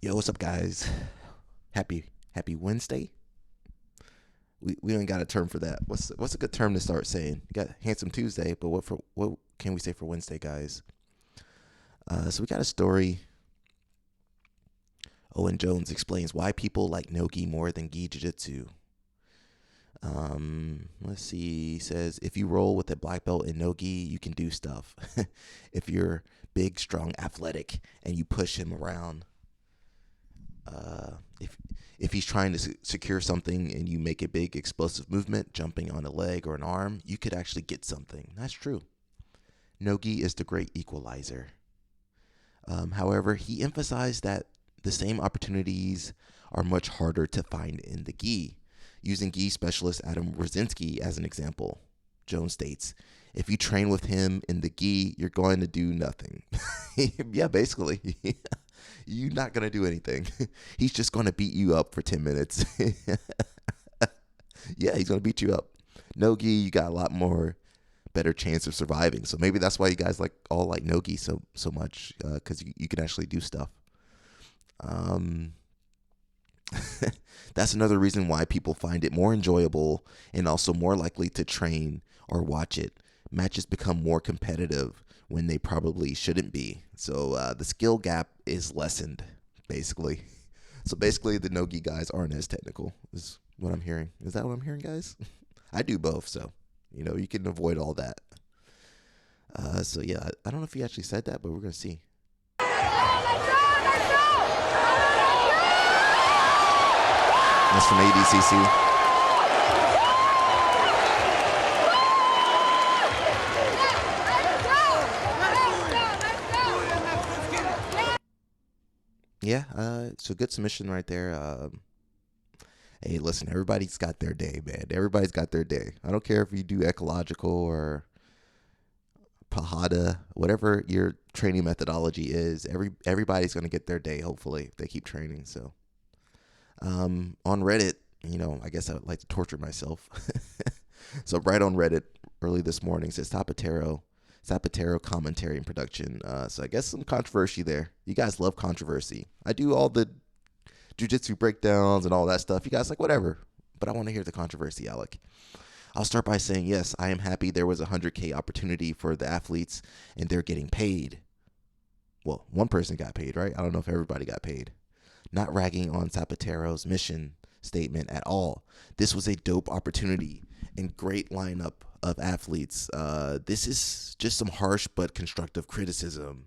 Yo, what's up, guys? Happy Wednesday. We ain't got a term for that. What's a good term to start saying? You got Handsome Tuesday, but what can we say for Wednesday, guys? So we got a story. Owen Jones explains why people like no gi more than gi jiu-jitsu. Let's see. He says if you roll with a black belt in no gi, you can do stuff. If you're big, strong, athletic, and you push him around, if he's trying to secure something and you make a big explosive movement, jumping on a leg or an arm, you could actually get something. That's true. No-gi is the great equalizer. However, he emphasized that the same opportunities are much harder to find in the gi. Using gi specialist Adam Wardzinski as an example, Jones states, if you train with him in the gi, you're going to do nothing. Yeah, basically. You're not going to do anything. He's just going to beat you up for 10 minutes. Yeah, he's going to beat you up. No gi, you got a lot more better chance of surviving. So maybe that's why you guys all like no gi so much, because you can actually do stuff. That's another reason why people find it more enjoyable and also more likely to train or watch it. Matches become more competitive when they probably shouldn't be. So the skill gap is lessened, basically. So basically, the no-gi guys aren't as technical, is what I'm hearing. Is that what I'm hearing, guys? I do both, so, you can avoid all that. So yeah, I don't know if he actually said that, but we're going to see. That's from ADCC. Yeah, it's a good submission right there. Hey, listen, everybody's got their day, man. Everybody's got their day. I don't care if you do ecological or Pahada, whatever your training methodology is. Everybody's gonna get their day, hopefully, if they keep training. So, on Reddit, I guess I would like to torture myself. So right on Reddit early this morning says Sapateiro commentary and production. So I guess some controversy there. You guys love controversy. I do all the jiu-jitsu breakdowns and all that stuff. You guys like whatever, but I want to hear the controversy, Alec. I'll start by saying, yes, I am happy there was a 100K opportunity for the athletes and they're getting paid. Well, one person got paid, right? I don't know if everybody got paid. Not ragging on Sapateiro's mission statement at all. This was a dope opportunity and great lineup of athletes. This is just some harsh but constructive criticism.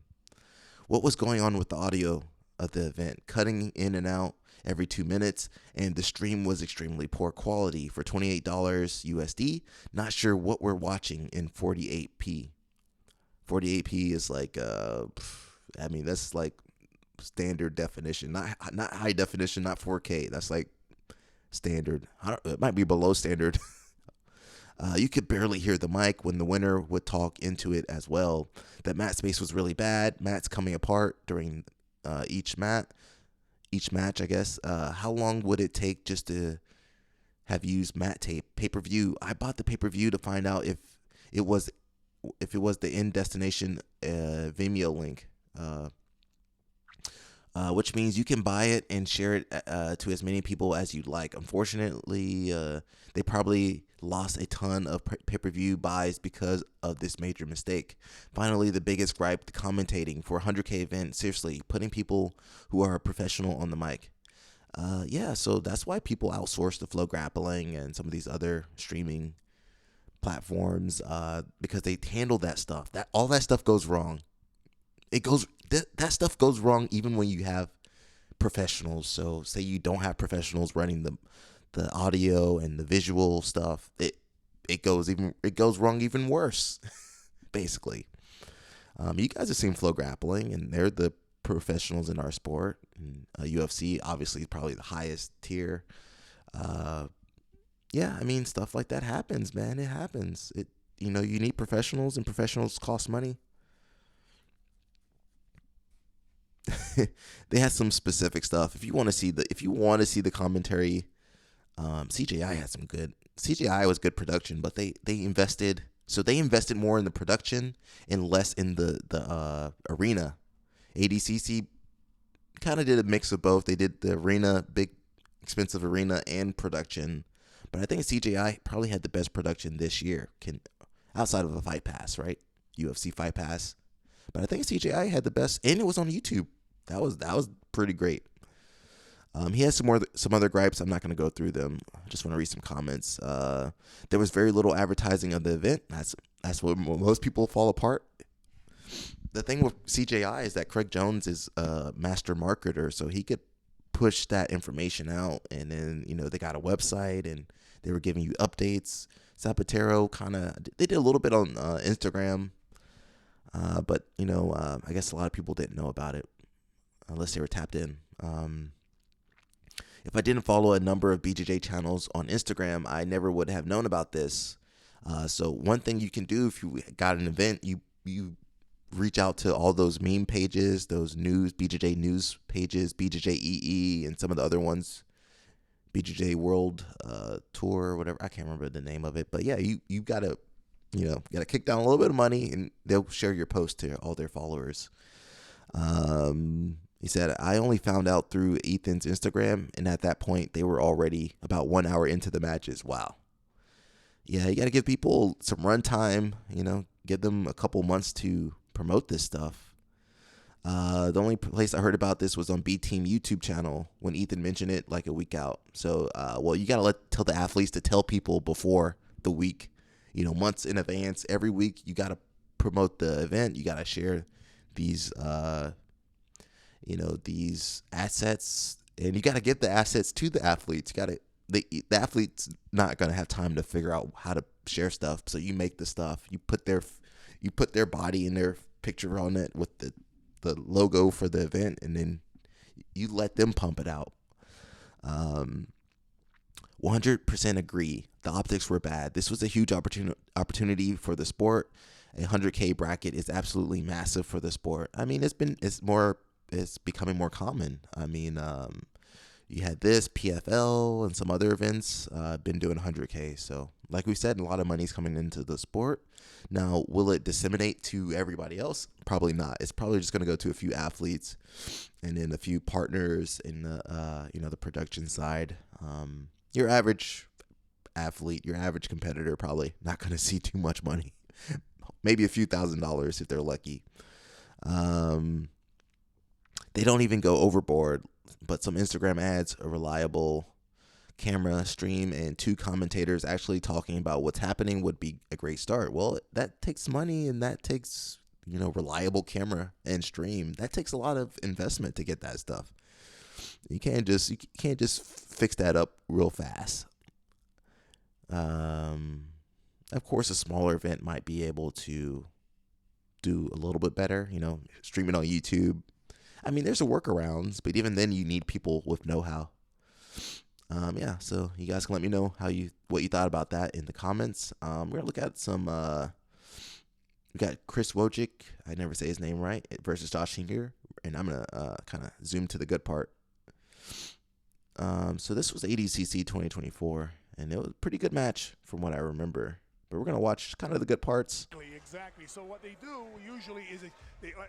What was going on with the audio of the event? Cutting in and out every 2 minutes, and the stream was extremely poor quality for $28 USD. Not sure what we're watching in 48p. 48p is like, that's like standard definition, not high definition, not 4K. That's like standard. It might be below standard. You could barely hear the mic when the winner would talk into it as well. That mat space was really bad. Mats coming apart during each match, I guess. How long would it take just to have used mat tape? Pay-per-view. I bought the pay-per-view to find out if it was the in destination Vimeo link. Which means you can buy it and share it to as many people as you'd like. Unfortunately, they probably lost a ton of pay-per-view buys because of this major mistake. Finally, the biggest gripe, the commentating for a 100K event. Seriously, putting people who are professional on the mic. So that's why people outsource the Flow Grappling and some of these other streaming platforms, because they handle that stuff. All that stuff goes wrong. That stuff goes wrong even when you have professionals. So say you don't have professionals running the audio and the visual stuff, it goes wrong even worse. Basically, you guys have seen Flow Grappling, and they're the professionals in our sport. And, UFC obviously is probably the highest tier. Stuff like that happens, man. It happens. You need professionals, and professionals cost money. They had some specific stuff. If you want to see the commentary, CJI had some good. CJI was good production, but they invested more in the production and less in the arena. ADCC kind of did a mix of both. They did the arena, big, expensive arena, and production. But I think CJI probably had the best production this year, outside of the Fight Pass, right? UFC Fight Pass. But I think CJI had the best, and it was on YouTube. That was pretty great. He has some other gripes. I'm not going to go through them. I just want to read some comments. There was very little advertising of the event. That's where most people fall apart. The thing with CJI is that Craig Jones is a master marketer, so he could push that information out. And then, they got a website, and they were giving you updates. Sapateiro they did a little bit on Instagram, but, I guess a lot of people didn't know about it unless they were tapped in. If I didn't follow a number of BJJ channels on Instagram, I never would have known about this. So one thing you can do if you got an event, you reach out to all those meme pages, those BJJ news pages, BJJ EE, and some of the other ones, BJJ World Tour or whatever. I can't remember the name of it, but yeah, you gotta kick down a little bit of money, and they'll share your post to all their followers. He said, I only found out through Ethan's Instagram, and at that point, they were already about 1 hour into the matches. Wow. Yeah, you got to give people some run time, give them a couple months to promote this stuff. The only place I heard about this was on B Team YouTube channel when Ethan mentioned it like a week out. So, you got to tell the athletes to tell people before the week, months in advance. Every week, you got to promote the event. You got to share these these assets, and you got to give the assets to the athletes. The athlete's not going to have time to figure out how to share stuff. So you make the stuff, you put their body and their picture on it with the logo for the event, and then you let them pump it out. 100% agree. The optics were bad. This was a huge opportunity for the sport. A 100K bracket is absolutely massive for the sport. I mean, it's becoming more common. I mean, you had this PFL and some other events been doing 100K. So like we said, a lot of money's coming into the sport. Now, will it disseminate to everybody else? Probably not. It's probably just going to go to a few athletes and then a few partners in the production side. Your average athlete, your average competitor, probably not going to see too much money. Maybe a few $1,000s if they're lucky. They don't even go overboard, but some Instagram ads, a reliable camera stream, and 2 commentators actually talking about what's happening would be a great start. Well, that takes money, and that takes, reliable camera and stream. That takes a lot of investment to get that stuff. You can't just fix that up real fast. Of course, a smaller event might be able to do a little bit better, stream it on YouTube. I mean, there's a workarounds, but even then you need people with know-how. So you guys can let me know what you thought about that in the comments. We're going to look at some, we got Chris Wojcik, I never say his name right, versus Josh Hinger, and I'm going to kind of zoom to the good part. So this was ADCC 2024, and it was a pretty good match from what I remember. But we're going to watch kind of the good parts. Exactly. So what they do usually is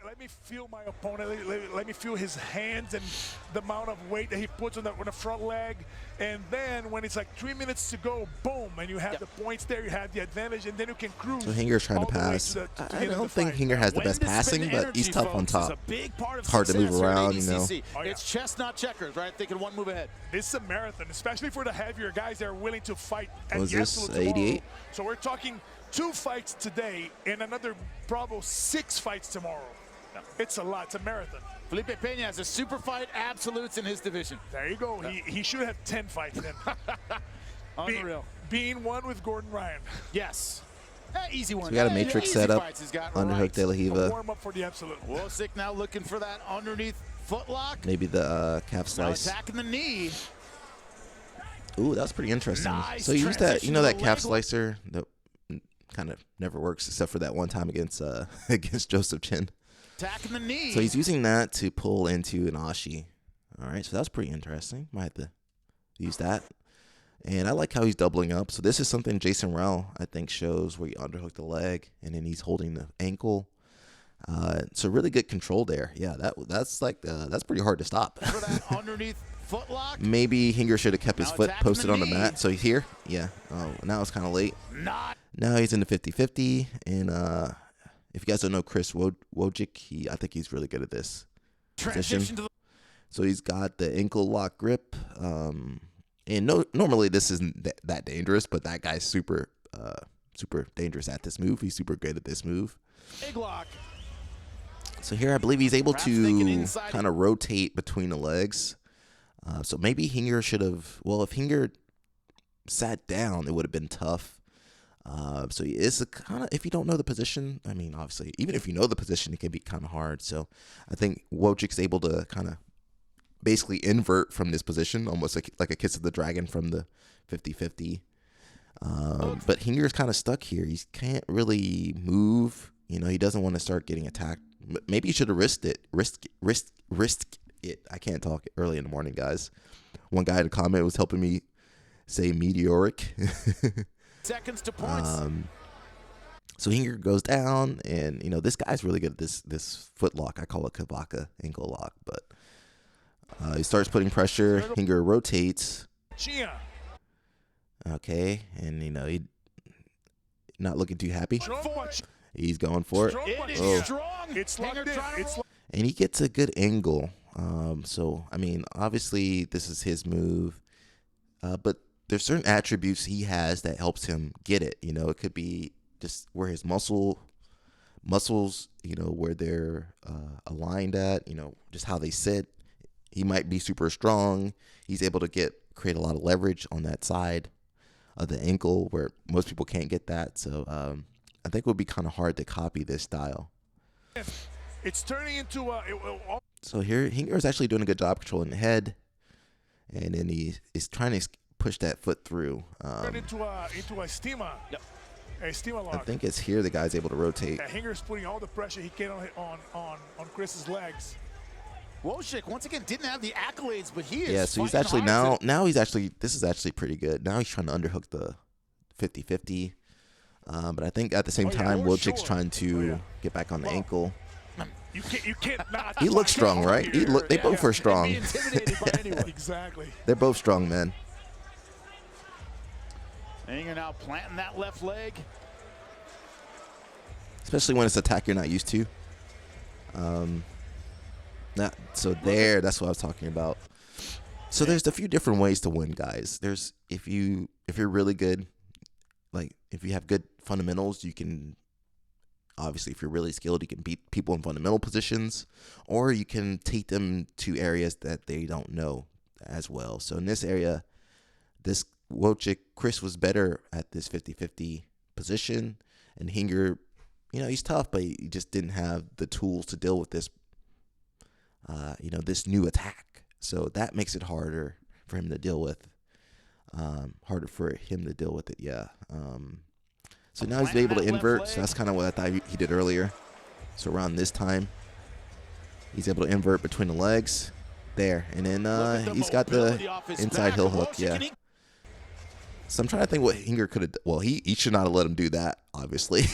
let me feel my opponent. Let me feel his hands and the amount of weight that he puts on the front leg. And then when it's like 3 minutes to go, boom, and you have the points there, you have the advantage, and then you can cruise. So Hinger's trying to pass. I don't think Hinger has the best passing, but he's tough on top. It's hard to move around, It's chess, not checkers, right? Thinking one move ahead. This is a marathon, especially for the heavier guys that are willing to fight at Was the this absolute 88? So we're talking 2 fights today and another probably 6 fights tomorrow. It's a lot. It's a marathon. Felipe Peña has a super fight absolutes in his division. There you go. He should have 10 fights then. Unreal. Being one with Gordon Ryan. Yes. Easy one. So we got a matrix set up, underhook De La A Hiva. warm up for the absolute. Wojcik now looking for that underneath footlock. Maybe the calf Now slice. attacking the knee. Ooh, that was pretty interesting. Nice So you use that, transition that to the calf leg. slicer that kind of never works except for that one time against against Joseph Chin. Attacking the knee. So he's using that to pull into an ashi. All right, so that's pretty interesting. Might have to use that. And I like how he's doubling up. So this is something Jason Rao, I think, shows where you underhook the leg and then he's holding the ankle. So really good control there. Yeah, that's pretty hard to stop. For that underneath foot lock. Maybe Hinger should have kept his Now foot attacking posted the on the knee. mat. So he's here. Yeah. Oh, now it's kind of late. Not. Now he's in the 50-50. And if you guys don't know Chris Wojcik, I think he's really good at this Transition position. to the. So he's got the ankle lock grip. And normally this isn't that dangerous, but that guy's super dangerous at this move. He's super good at this move. Big lock. So here I believe he's able Perhaps thinking to inside. kind of rotate between the legs. So maybe Hinger should have, well, if Hinger sat down, it would have been tough. So it's a kind of, if you don't know the position, I mean, obviously, even if you know the position, it can be kind of hard. So I think Wojcik's able to kind of basically invert from this position, almost like a Kiss of the Dragon from the 50-50. But Hinger's kind of stuck here. He can't really move. You know, he doesn't want to start getting attacked. Maybe he should have risked it. I can't talk early in the morning, guys. One guy in the comment was helping me say meteoric. Seconds to points. So Hinger goes down, and you know this guy's really good at this foot lock. I call it Kavaka ankle lock, but he starts putting pressure. Hinger rotates. Chia. Okay, and you know he not looking too happy. Strong punch. He's going for it. Strong It punch. is Oh. strong. It's Hinger locked in. trying to It's roll. And he gets a good angle. So, I mean, obviously, this is his move. But there's certain attributes he has that helps him get it. You know, it could be just where his muscles, you know, where they're aligned at, you know, just how they sit. He might be super strong. He's able to create a lot of leverage on that side of the ankle where most people can't get that. So, I think it would be kind of hard to copy this style. It's turning into So here, Hinger is actually doing a good job controlling the head, and then he is trying to push that foot through. turn into a stima. Yep. A stima I lock. think it's here the guy's able to rotate. Hinger's putting all the pressure he can on Chris's legs. Wojcik once again didn't have the accolades, but he is. Yeah, so he's fighting actually hard to- this is actually pretty good. Now he's trying to underhook the 50-50. But I think at the same Oh, yeah, time, for Wojcik's sure. trying to Oh, yeah. get back on the Well, ankle. You can't not. He looks strong, right? They both are and strong. be intimidated by anyone. Exactly. They're both strong, man. Hinger now planting that left leg. Especially when it's an attack you're not used to. That's what I was talking about. So there's a few different ways to win, guys. There's if you're really good, like if you have good fundamentals, you can obviously if you're really skilled, you can beat people in fundamental positions, or you can take them to areas that they don't know as well. So in this area, this Wojcik, Chris was better at this 50-50 position, and Hinger, you know, he's tough, but he just didn't have the tools to deal with this, this new attack. So that makes it harder for him to deal with. Yeah. So now he's able to invert. So that's kind of what I thought he did earlier. So around this time, he's able to invert between the legs. There. And then he's got the inside heel hook. Yeah. So I'm trying to think what Hinger could have done. Well, he should not have let him do that, obviously.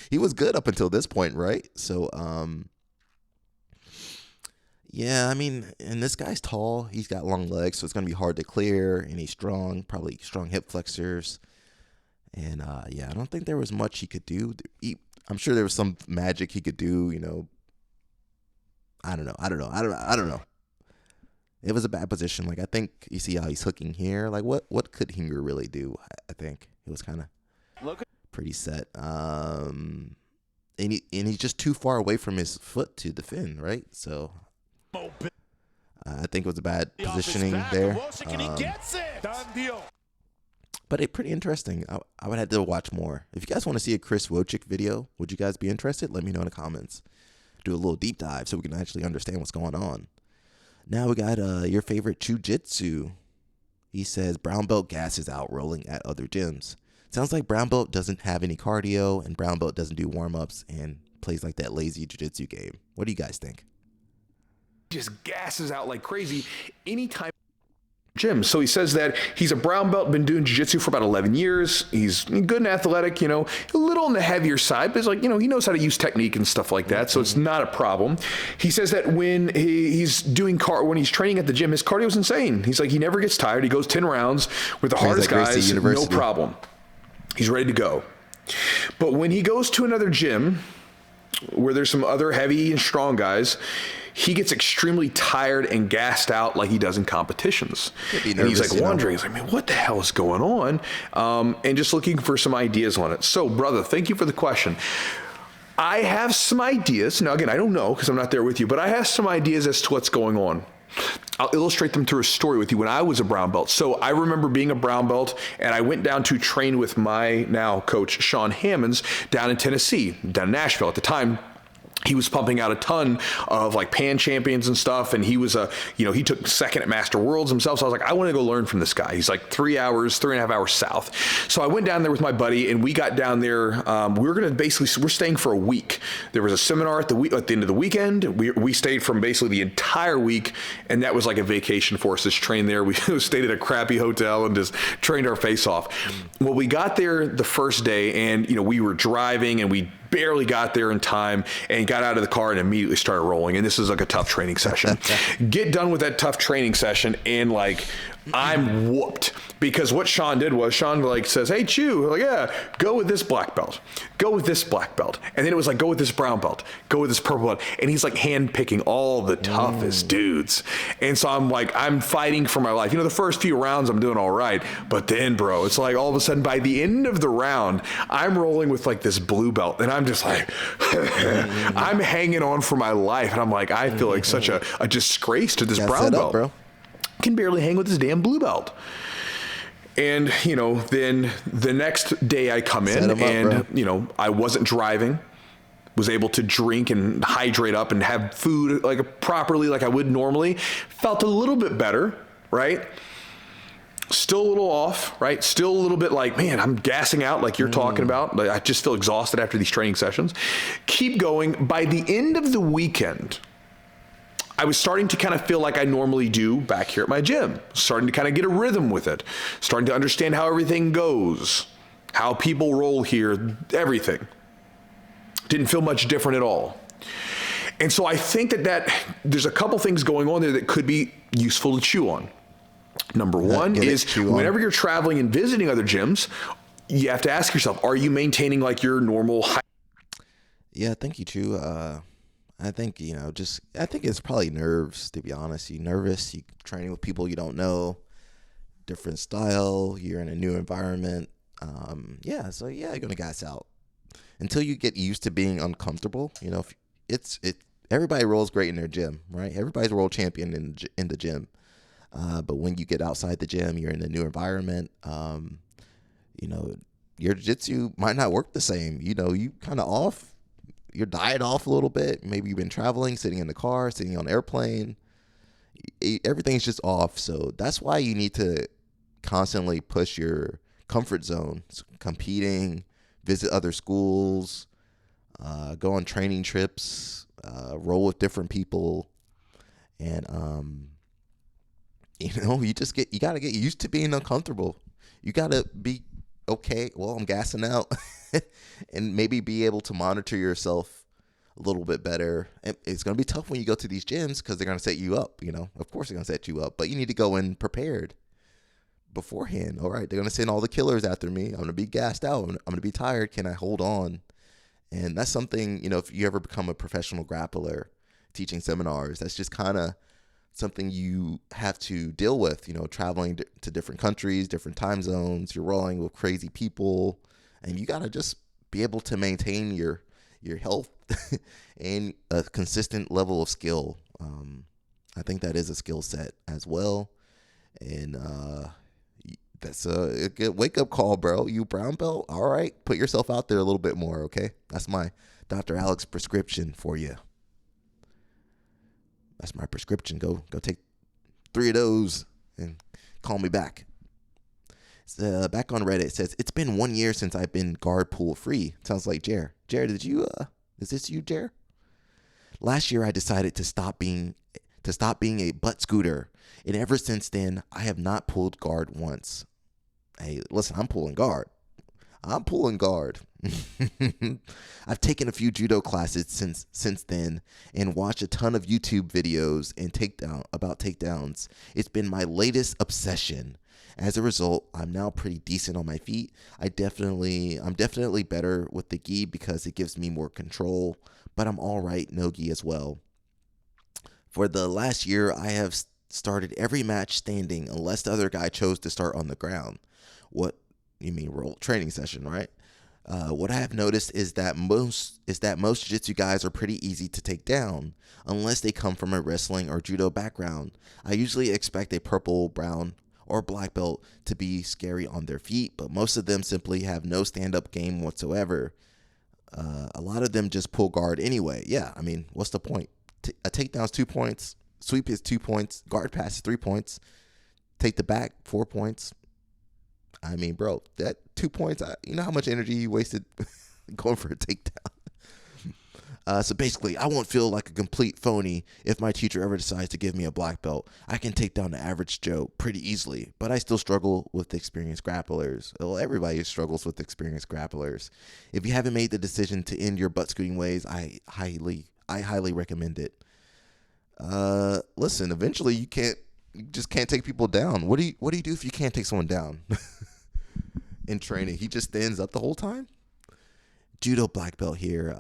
He was good up until this point, right? So, yeah, I mean, and this guy's tall. He's got long legs, so it's going to be hard to clear. And he's strong, probably strong hip flexors. And, yeah, I don't think there was much he could do. I'm sure there was some magic he could do, you know. I don't know. It was a bad position. Like, I think you see how he's hooking here. Like, what could Hinger really do? I think it was kind of pretty set. And he's just too far away from his foot to defend, right? So I think it was a bad positioning there. Done deal. But pretty interesting. I would have to watch more. If you guys want to see a Chris Wojcik video, would you guys be interested? Let me know in the comments. Do a little deep dive so we can actually understand what's going on. Now we got your favorite Jiu Jitsu. He says brown belt gasses out rolling at other gyms. Sounds like brown belt doesn't have any cardio and brown belt doesn't do warm-ups and plays like that lazy Jiu Jitsu game. What do you guys think? Just gasses out like crazy anytime. gyms. So he says that he's a brown belt, been doing jiu-jitsu for about 11 years. He's good and athletic, a little on the heavier side, but it's like, he knows how to use technique and stuff like that. So it's not a problem. He says that when he's training at the gym, his cardio is insane. He's like, he never gets tired. He goes 10 rounds with the hardest guys, no problem. He's ready to go. But when he goes to another gym where there's some other heavy and strong guys, he gets extremely tired and gassed out like he does in competitions. And he's like wondering, he's like, man, what the hell is going on? And just looking for some ideas on it. So, brother, thank you for the question. I have some ideas. Now, again, I don't know because I'm not there with you, but I have some ideas as to what's going on. I'll illustrate them through a story with you when I was a brown belt. So I remember being a brown belt, and I went down to train with my now coach, Sean Hammonds, down in Tennessee, down in Nashville. At the time, he was pumping out a ton of like pan champions and stuff. And he was he took second at Master Worlds himself. So I was like, I want to go learn from this guy. He's like 3.5 hours south. So I went down there with my buddy and we got down there. We're staying for a week. There was a seminar at the end of the weekend. We stayed from basically the entire week. And that was like a vacation for us, this train there. We stayed at a crappy hotel and just trained our face off. Well, we got there the first day and, we were driving and we barely got there in time and got out of the car and immediately started rolling. And this is like a tough training session. Get done with that tough training session and like I'm whooped because what Sean did was Sean like says, hey, Chew, like, yeah, go with this black belt, go with this black belt. And then it was like, go with this brown belt, go with this purple belt. And he's like hand picking all the toughest dudes. And so I'm fighting for my life. The first few rounds I'm doing all right. But then, bro, it's like all of a sudden by the end of the round, I'm rolling with like this blue belt and I'm just like, I'm hanging on for my life. And I'm like, I feel like such a disgrace to this brown belt. Bro. Can barely hang with this damn blue belt. And, then the next day I come in and, I wasn't driving, was able to drink and hydrate up and have food like properly like I would normally. Felt a little bit better, right? Still a little off, right? Still a little bit like, man, I'm gassing out like you're talking about. Like, I just feel exhausted after these training sessions. Keep going. By the end of the weekend, I was starting to kind of feel like I normally do back here at my gym, starting to kind of get a rhythm with it, starting to understand how everything goes, how people roll here, everything. Didn't feel much different at all. And so I think that there's a couple things going on there that could be useful to chew on. Number one is whenever you're traveling and visiting other gyms, you have to ask yourself, are you maintaining like your normal height? Yeah, thank you, Chew. I think, I think it's probably nerves, to be honest. You're nervous, you're training with people you don't know, different style, you're in a new environment. So you're going to gas out. Until you get used to being uncomfortable, everybody rolls great in their gym, right? Everybody's a world champion in the gym. But when you get outside the gym, you're in a new environment, your jiu-jitsu might not work the same. You kind of off. Your diet off a little bit. Maybe you've been traveling, sitting in the car, sitting on an airplane. Everything's just off. So that's why you need to constantly push your comfort zone. Competing, visit other schools, go on training trips, roll with different people. And, you got to get used to being uncomfortable. You got to be, okay, well, I'm gassing out. And maybe be able to monitor yourself a little bit better. It's going to be tough when you go to these gyms because they're going to set you up, Of course they're going to set you up, but you need to go in prepared beforehand. All right, they're going to send all the killers after me. I'm going to be gassed out. I'm going to be tired. Can I hold on? And that's something, if you ever become a professional grappler teaching seminars, that's just kind of something you have to deal with, traveling to different countries, different time zones. You're rolling with crazy people. And you got to just be able to maintain your health and a consistent level of skill. I think that is a skill set as well. And that's a good wake-up call, bro. You brown belt? All right. Put yourself out there a little bit more, okay? That's my Dr. Alex prescription for you. That's my prescription. Go take 3 of those and call me back. Back on Reddit, it says, it's been 1 year since I've been guard pool free. Sounds like Jer. Jer, is this you, Jer? Last year, I decided to to stop being a butt scooter. And ever since then, I have not pulled guard once. Hey, listen, I'm pulling guard. I'm pulling guard. I've taken a few judo classes since then and watched a ton of YouTube videos and about takedowns. It's been my latest obsession. As a result, I'm now pretty decent on my feet. I'm definitely better with the gi because it gives me more control, but I'm all right no gi as well. For the last year, I have started every match standing unless the other guy chose to start on the ground. What you mean roll training session, right? What I have noticed is that most jiu-jitsu guys are pretty easy to take down unless they come from a wrestling or judo background. I usually expect a purple, brown, or black belt to be scary on their feet, but most of them simply have no stand-up game whatsoever. A lot of them just pull guard anyway. Yeah, I mean, what's the point? A takedown's 2 points, sweep is 2 points, guard pass is 3 points, take the back 4 points. I mean, bro, that 2 points, you know how much energy you wasted going for a takedown? So basically, I won't feel like a complete phony if my teacher ever decides to give me a black belt. I can take down the average Joe pretty easily, but I still struggle with experienced grapplers. Well, everybody struggles with experienced grapplers. If you haven't made the decision to end your butt scooting ways, I highly recommend it. Listen, eventually you just can't take people down. What do you do if you can't take someone down? In training, he just stands up the whole time. Judo black belt here.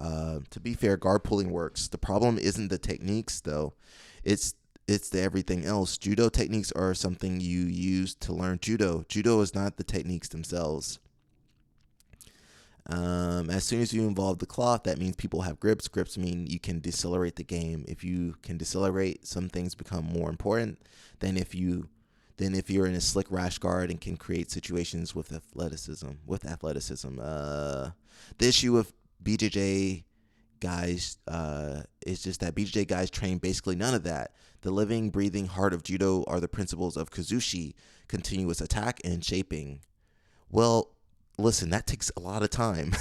To be fair, guard pulling works. The problem isn't the techniques though. It's the everything else. Judo techniques are something you use to learn judo. Judo is not the techniques themselves. As soon as you involve the cloth, that means people have grips. Grips mean you can decelerate the game. If you can decelerate, some things become more important than if you're in a slick rash guard and can create situations with athleticism. The issue with BJJ guys is just that BJJ guys train basically none of that. The living, breathing heart of judo are the principles of kazushi, continuous attack and shaping. Well, listen, that takes a lot of time.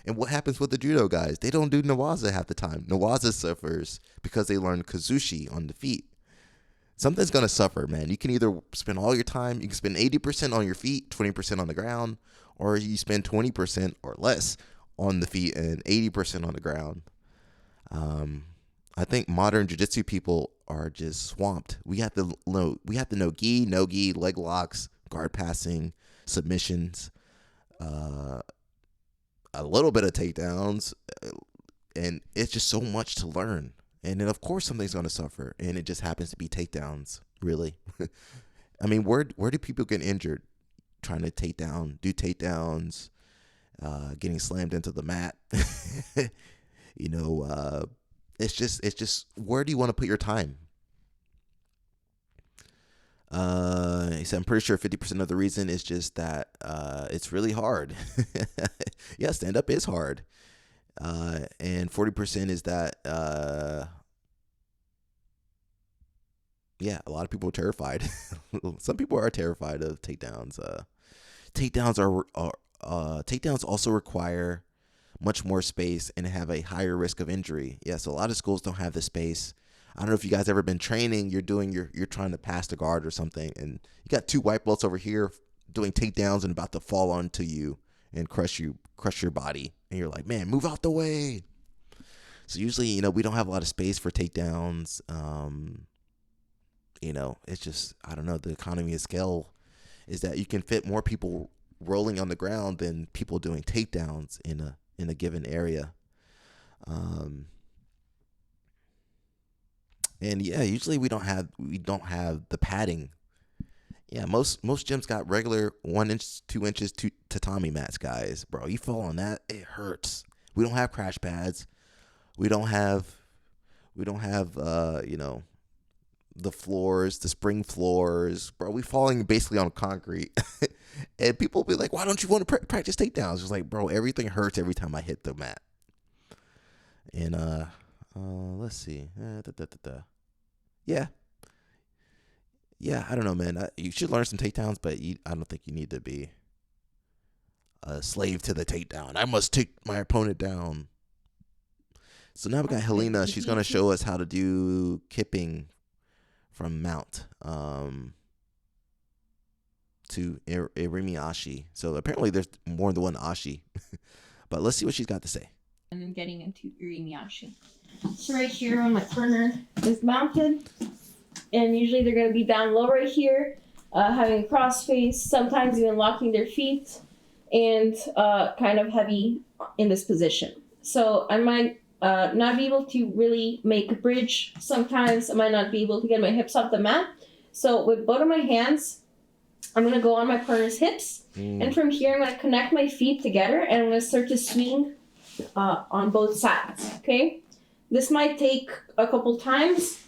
And what happens with the judo guys? They don't do nawaza half the time. Nawaza suffers because they learn kazushi on the feet. Something's going to suffer, man. You can either spend all your time, you can spend 80% on your feet, 20% on the ground, or you spend 20% or less on the feet and 80% on the ground. I think modern jiu-jitsu people are just swamped. We have to know gi, no gi, leg locks, guard passing, submissions, a little bit of takedowns, and it's just so much to learn. And then, of course, something's going to suffer, and it just happens to be takedowns, really. I mean, where do people get injured? Trying to do takedowns, getting slammed into the mat. It's just, where do you want to put your time? He said, I'm pretty sure 50% of the reason is just that it's really hard. Yeah, stand-up is hard. And 40% is that, a lot of people are terrified. Some people are terrified of takedowns. Takedowns also require much more space and have a higher risk of injury. Yeah, so a lot of schools don't have the space. I don't know if you guys ever been training. You're trying to pass the guard or something, and you got 2 white belts over here doing takedowns and about to fall onto you and crush your body, and you're like, man, move out the way. So usually, we don't have a lot of space for takedowns. It's just, I don't know, the economy of scale is that you can fit more people rolling on the ground than people doing takedowns in a given area. And yeah, usually we don't have the padding. Yeah, most gyms got regular 1 inch, 2 inches tatami mats, guys. Bro, you fall on that, it hurts. We don't have crash pads. We don't have the floors, the spring floors. Bro, we falling basically on concrete. And people be like, why don't you want to practice takedowns? It's like, bro, everything hurts every time I hit the mat. And let's see. Yeah, I don't know, man. You should learn some takedowns, but I don't think you need to be a slave to the takedown. I must take my opponent down. So now we got Helena. She's going to show us how to do kipping from mount to Irimi Ashi. So apparently there's more than one Ashi. But let's see what she's got to say. And then getting into Irimi Ashi. So right here when my partner is mounted, and usually they're going to be down low right here, having a cross face, sometimes even locking their feet, and kind of heavy in this position. So I might not be able to really make a bridge. Sometimes I might not be able to get my hips off the mat. So with both of my hands, I'm going to go on my partner's hips. And from here, I'm going to connect my feet together and I'm going to start to swing on both sides. Okay? This might take a couple times,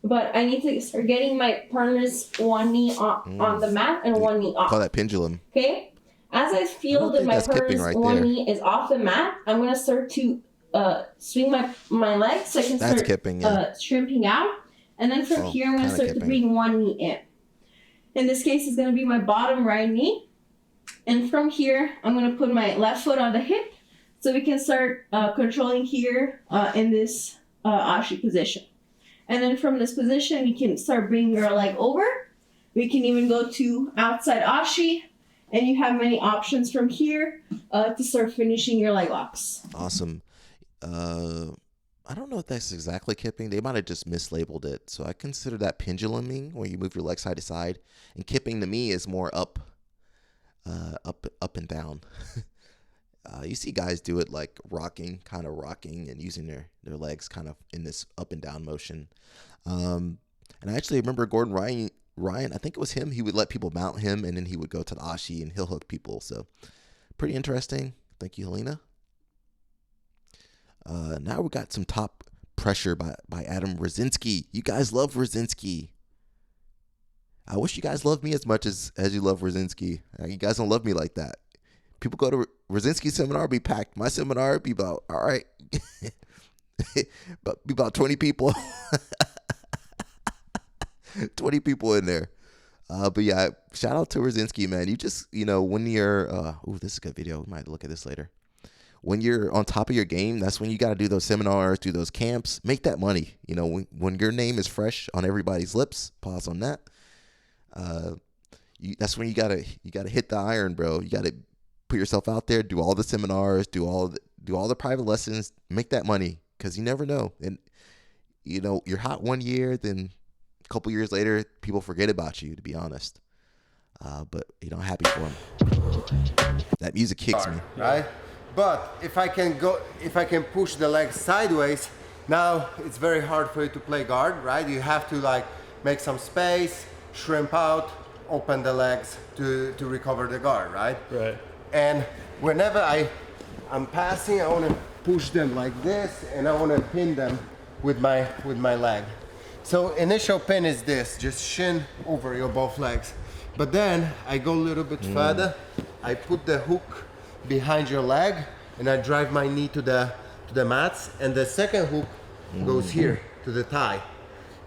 but I need to start getting my partner's one knee on the mat and one knee off. Call that pendulum. Okay? As I feel that my partner's one knee is off the mat, I'm going to start to swing my legs so I can start kipping, shrimping out. And then from here, I'm going to start to bring one knee in. In this case, it's going to be my bottom right knee. And from here, I'm going to put my left foot on the hip so we can start controlling here in this Ashi position. And then from this position, we can start bringing our leg over. We can even go to outside Ashi. And you have many options from here to start finishing your leg locks. Awesome. I don't know if that's exactly kipping. They might have just mislabeled it. So I consider that penduluming, where you move your leg side to side. And kipping to me is more up and down. You see guys do it like rocking and using their legs kind of in this up and down motion. And I actually remember Gordon Ryan, I think it was him. He would let people mount him and then he would go to the Ashi and he'll hook people. So pretty interesting. Thank you, Helena. Now we got some top pressure by Adam Wardzinski. You guys love Wardzinski. I wish you guys loved me as much as you love Wardzinski. You guys don't love me like that. People go to Wardzinski's seminar, be packed. My seminar be about, all right, but be about 20 people. 20 people in there. But yeah, shout out to Wardzinski, man. You just, when you're, this is a good video. We might look at this later. When you're on top of your game, that's when you got to do those seminars, do those camps, make that money. When your name is fresh on everybody's lips, pause on that. That's when you gotta hit the iron, bro. You gotta put yourself out there, do all the seminars, do all the private lessons, make that money, because you never know. And you're hot one year, then a couple years later, people forget about you. To be honest, but I'm happy for him. That music kicks me. Right. But if I can push the leg sideways, now it's very hard for you to play guard, right? You have to make some space, shrimp out, open the legs to recover the guard, right? Right. And whenever I'm passing, I want to push them like this, and I want to pin them with my leg. So initial pin is this, just shin over your both legs. But then I go a little bit further. I put the hook behind your leg and I drive my knee to the mats, and the second hook goes here to the thigh.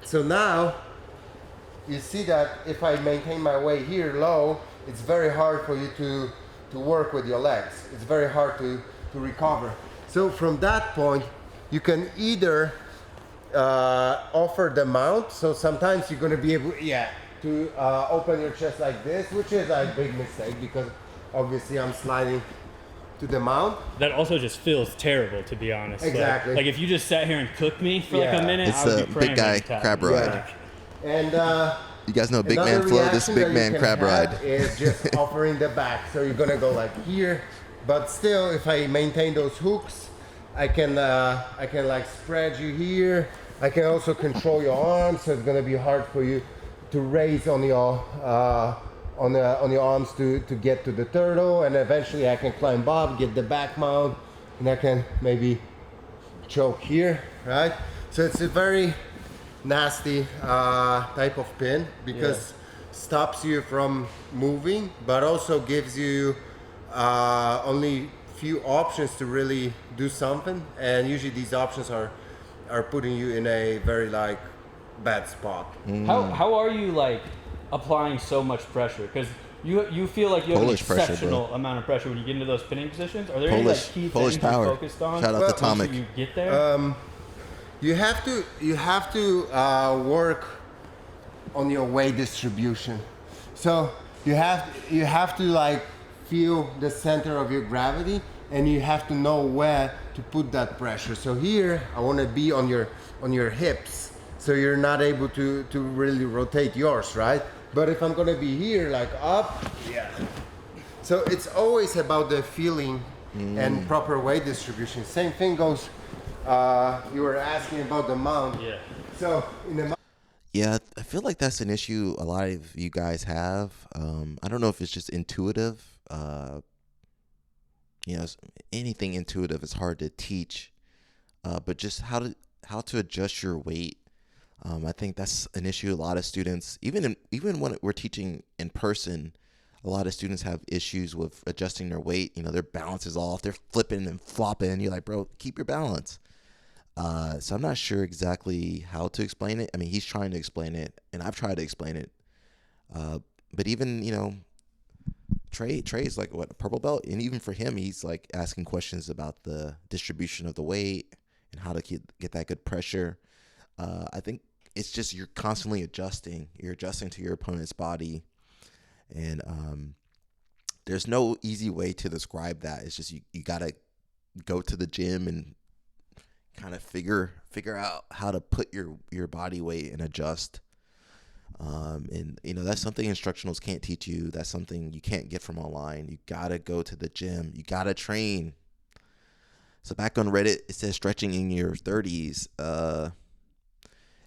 So now you see that if I maintain my weight here low, it's very hard for you to work with your legs. It's very hard to recover. So from that point, you can either offer the mount. So sometimes you're going to be able to open your chest like this, which is a big mistake because obviously I'm sliding to the mount. That also just feels terrible, to be honest. Exactly. Like if you just sat here and cooked me for like a minute, it's I would a be praying big guy anytime. crab ride. And you guys know big man flow. This is big man crab ride. Is just offering the back. So you're gonna go like here, but still, if I maintain those hooks, I can like spread you here. I can also control your arms, so it's gonna be hard for you to raise on your arms to get to the turtle, and eventually I can climb up, get the back mount, and I can maybe choke here, right? So it's a very nasty type of pin because stops you from moving, but also gives you only few options to really do something, and usually these options are putting you in a very bad spot. How are you applying so much pressure? Because you feel like you have Polish an pressure, exceptional bro. amount of pressure when you get into those pinning positions. Are there Polish any key Polish things you're power. focused on? Shout out to once Tomic. you get there? You have to work on your weight distribution. So you have to like feel the center of your gravity, and you have to know where to put that pressure. So here I want to be on your hips, so you're not able to really rotate yours, right? But if I'm gonna be here, like up, yeah. So it's always about the feeling and proper weight distribution. Same thing goes. You were asking about the mount. Yeah. So in the Yeah, I feel like that's an issue a lot of you guys have. I don't know if it's just intuitive. Anything intuitive is hard to teach, but just how to adjust your weight. I think that's an issue a lot of students, even when we're teaching in person, a lot of students have issues with adjusting their weight. Their balance is off. They're flipping and flopping. You're like, bro, keep your balance. So I'm not sure exactly how to explain it. I mean, he's trying to explain it, and I've tried to explain it. But even, Trey's like a purple belt, and even for him, he's like asking questions about the distribution of the weight and how to get that good pressure. I think it's just you're constantly adjusting. You're adjusting to your opponent's body, and there's no easy way to describe that. It's just you gotta go to the gym and kind of figure out how to put your body weight and adjust. And that's something instructionals can't teach you. That's something you can't get from online. You gotta go to the gym. You gotta train. So back on Reddit, it says stretching in your 30s.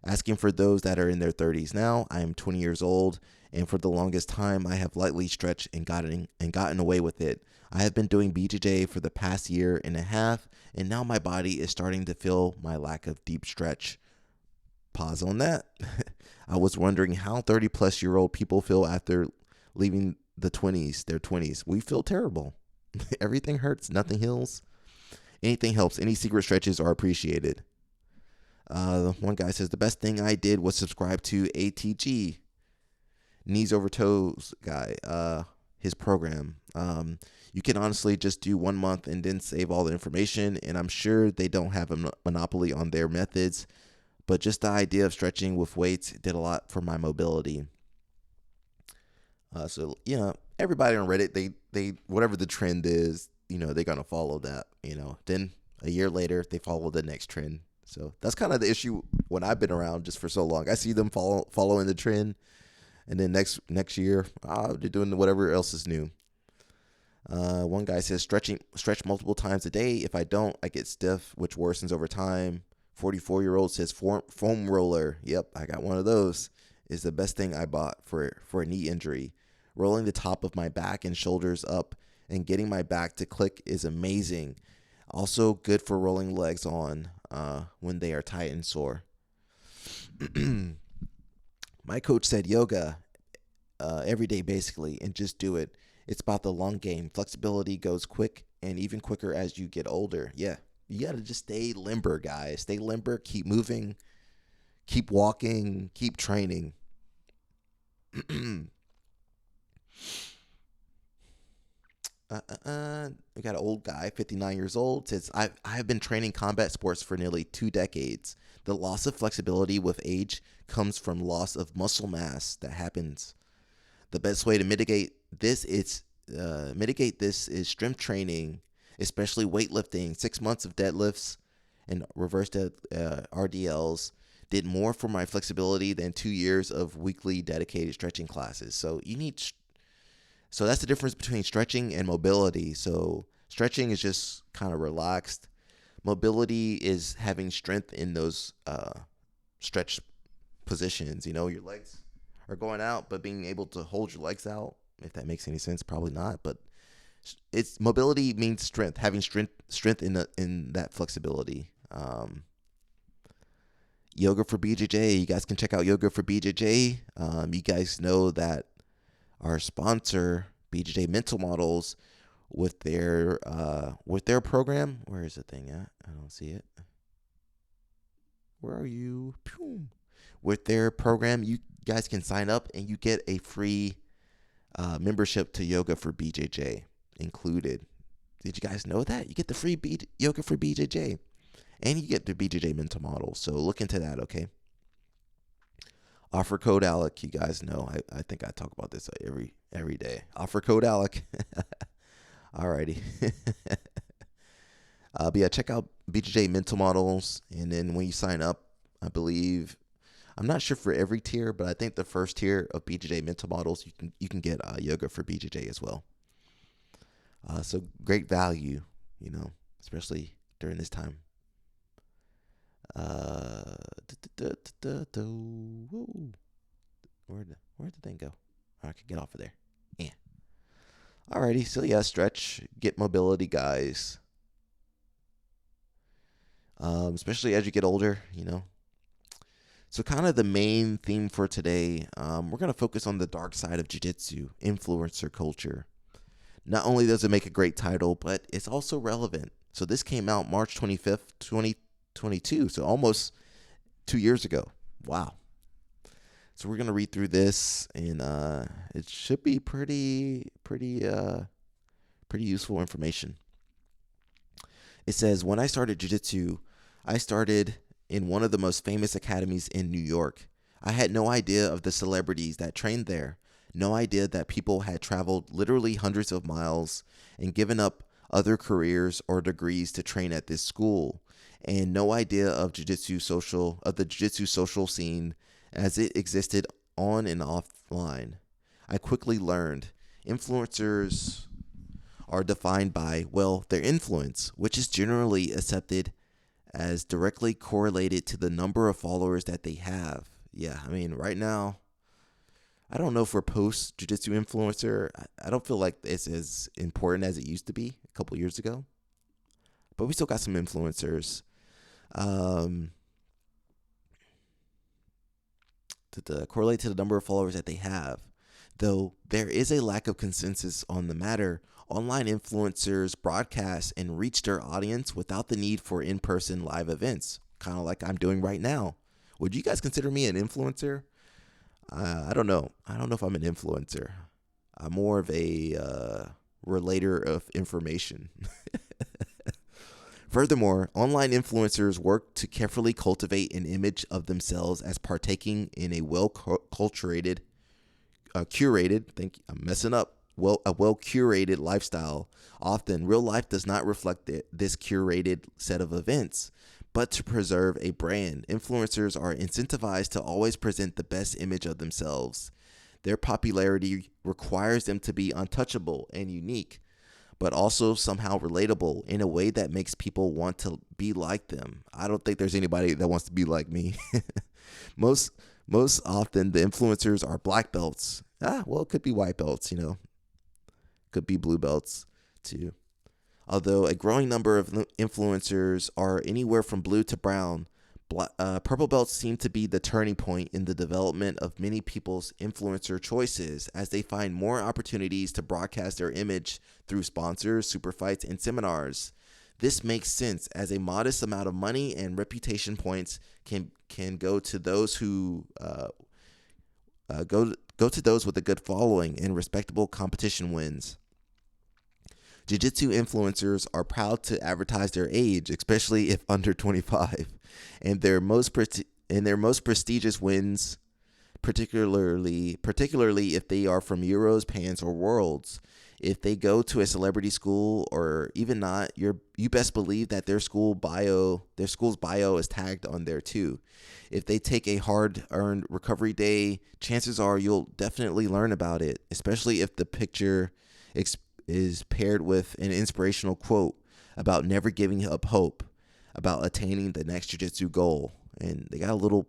Asking for those that are in their 30s now. I am 20 years old, and for the longest time, I have lightly stretched and gotten away with it. I have been doing BJJ for the past year and a half, and now my body is starting to feel my lack of deep stretch. Pause on that. I was wondering how 30-plus-year-old people feel after leaving their 20s. We feel terrible. Everything hurts. Nothing heals. Anything helps. Any secret stretches are appreciated. One guy says, the best thing I did was subscribe to ATG, Knees Over Toes guy, his program. You can honestly just do 1 month and then save all the information, and I'm sure they don't have a monopoly on their methods, but just the idea of stretching with weights did a lot for my mobility. So everybody on Reddit, they whatever the trend is, they're gonna follow that. Then a year later, they follow the next trend. So that's kind of the issue when I've been around just for so long. I see them following the trend, and then next year, they're doing whatever else is new. One guy says stretch multiple times a day. If I don't, I get stiff, which worsens over time. 44-year-old says foam roller. Yep, I got one of those. Is the best thing I bought for a knee injury. Rolling the top of my back and shoulders up and getting my back to click is amazing. Also good for rolling legs on when they are tight and sore. My coach said yoga every day basically, and just do it. It's about the long game. Flexibility goes quick and even quicker as you get older. Yeah, you got to just stay limber, guys. Stay limber, keep moving, keep walking, keep training. We got an old guy, 59 years old, says, I have been training combat sports for nearly 2 decades. The loss of flexibility with age comes from loss of muscle mass that happens. The best way to mitigate this is strength training, especially weightlifting. 6 months of deadlifts and reverse RDLs did more for my flexibility than 2 years of weekly dedicated stretching classes. So that's the difference between stretching and mobility. So stretching is just kind of relaxed. Mobility is having strength in those stretch positions. Your legs are going out, but being able to hold your legs out, if that makes any sense, probably not. But it's mobility means strength, having strength in that flexibility. Yoga for BJJ. You guys can check out Yoga for BJJ. You guys know that our sponsor, BJJ Mental Models, with their program. Where is the thing at? I don't see it. Where are you? With their program, you guys can sign up and you get a free membership to Yoga for BJJ included. Did you guys know that? You get the free Yoga for BJJ. And you get the BJJ mental model. So look into that, okay? Offer code ALEC. You guys know. I think I talk about this every day. Offer code ALEC. Alrighty. But yeah, check out BJJ mental models. And then when you sign up, I believe, I'm not sure for every tier, but I think the first tier of BJJ mental models, you can get yoga for BJJ as well. So great value, especially during this time. Where'd the thing go? I can get off of there. Yeah. Alrighty, so yeah, stretch, get mobility, guys. Especially as you get older, So kind of the main theme for today, we're going to focus on the dark side of jiu-jitsu, influencer culture. Not only does it make a great title, but it's also relevant. So this came out March 25th, 2022, so almost 2 years ago. Wow. So we're going to read through this, and it should be pretty useful information. It says, when I started jiu-jitsu, I started in one of the most famous academies in New York. I had no idea of the celebrities that trained there. No idea that people had traveled literally hundreds of miles and given up other careers or degrees to train at this school. And no idea of the jiu-jitsu social scene as it existed on and offline. I quickly learned influencers are defined by, their influence, which is generally accepted as directly correlated to the number of followers that they have. Yeah, I mean, right now, I don't know if we're post jiu-jitsu influencer. I don't feel like it's as important as it used to be a couple years ago. But we still got some influencers. To correlate to the number of followers that they have. Though there is a lack of consensus on the matter, online influencers broadcast and reach their audience without the need for in-person live events, kind of like I'm doing right now. Would you guys consider me an influencer? I don't know. I don't know if I'm an influencer. I'm more of a relater of information. Furthermore, online influencers work to carefully cultivate an image of themselves as partaking in a curated, well-curated lifestyle. Often, real life does not reflect this curated set of events. But to preserve a brand, influencers are incentivized to always present the best image of themselves. Their popularity requires them to be untouchable and unique, but also somehow relatable in a way that makes people want to be like them. I don't think there's anybody that wants to be like me. Most often, the influencers are black belts. It could be white belts, Could be blue belts, too. Although a growing number of influencers are anywhere from blue to brown, purple belts seem to be the turning point in the development of many people's influencer choices as they find more opportunities to broadcast their image through sponsors, super fights, and seminars. This makes sense as a modest amount of money and reputation points can go to those who go to those with a good following and respectable competition wins. Jiu-jitsu influencers are proud to advertise their age, especially if under 25, and their most prestigious wins, particularly if they are from Euros, Pans, or Worlds. If they go to a celebrity school or even not, you best believe that their school's bio is tagged on there too. If they take a hard-earned recovery day, chances are you'll definitely learn about it, especially if the picture is paired with an inspirational quote about never giving up hope, about attaining the next jiu-jitsu goal. And they got a little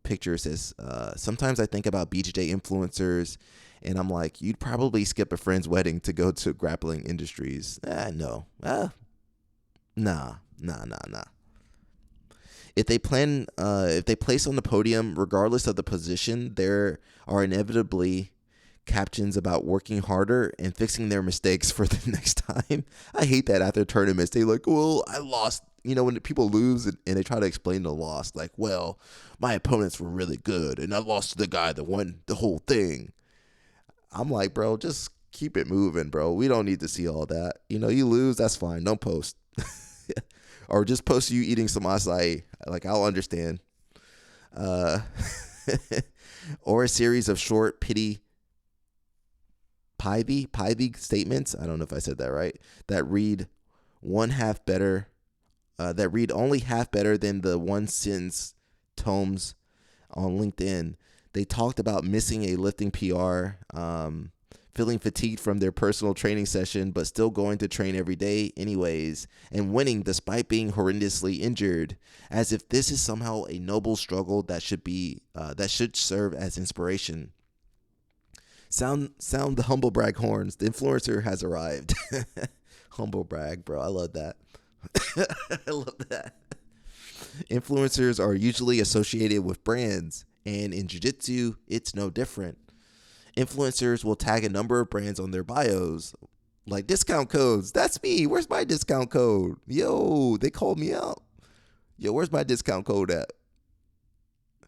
picture that says, sometimes I think about BJJ influencers and I'm like, you'd probably skip a friend's wedding to go to Grappling Industries. No. Nah. If they place on the podium, regardless of the position, there are inevitably captions about working harder and fixing their mistakes for the next time. I hate that after tournaments. They like, well, I lost. When people lose and they try to explain the loss, like, well, my opponents were really good and I lost to the guy that won the whole thing. I'm like, bro, just keep it moving, bro. We don't need to see all that. You lose, that's fine. Don't post. or just post you eating some acai. Like, I'll understand. Or a series of short pithy statements. I don't know if I said that right. That read only half better than the one sentence tomes on LinkedIn. They talked about missing a lifting PR, feeling fatigued from their personal training session, but still going to train every day anyways, and winning despite being horrendously injured, as if this is somehow a noble struggle that should serve as inspiration. Sound the humble brag horns. The influencer has arrived. Humble brag, bro. I love that. I love that. Influencers are usually associated with brands, and in jiu-jitsu, it's no different. Influencers will tag a number of brands on their bios, like discount codes. That's me. Where's my discount code? Yo, they called me out. Yo, where's my discount code at?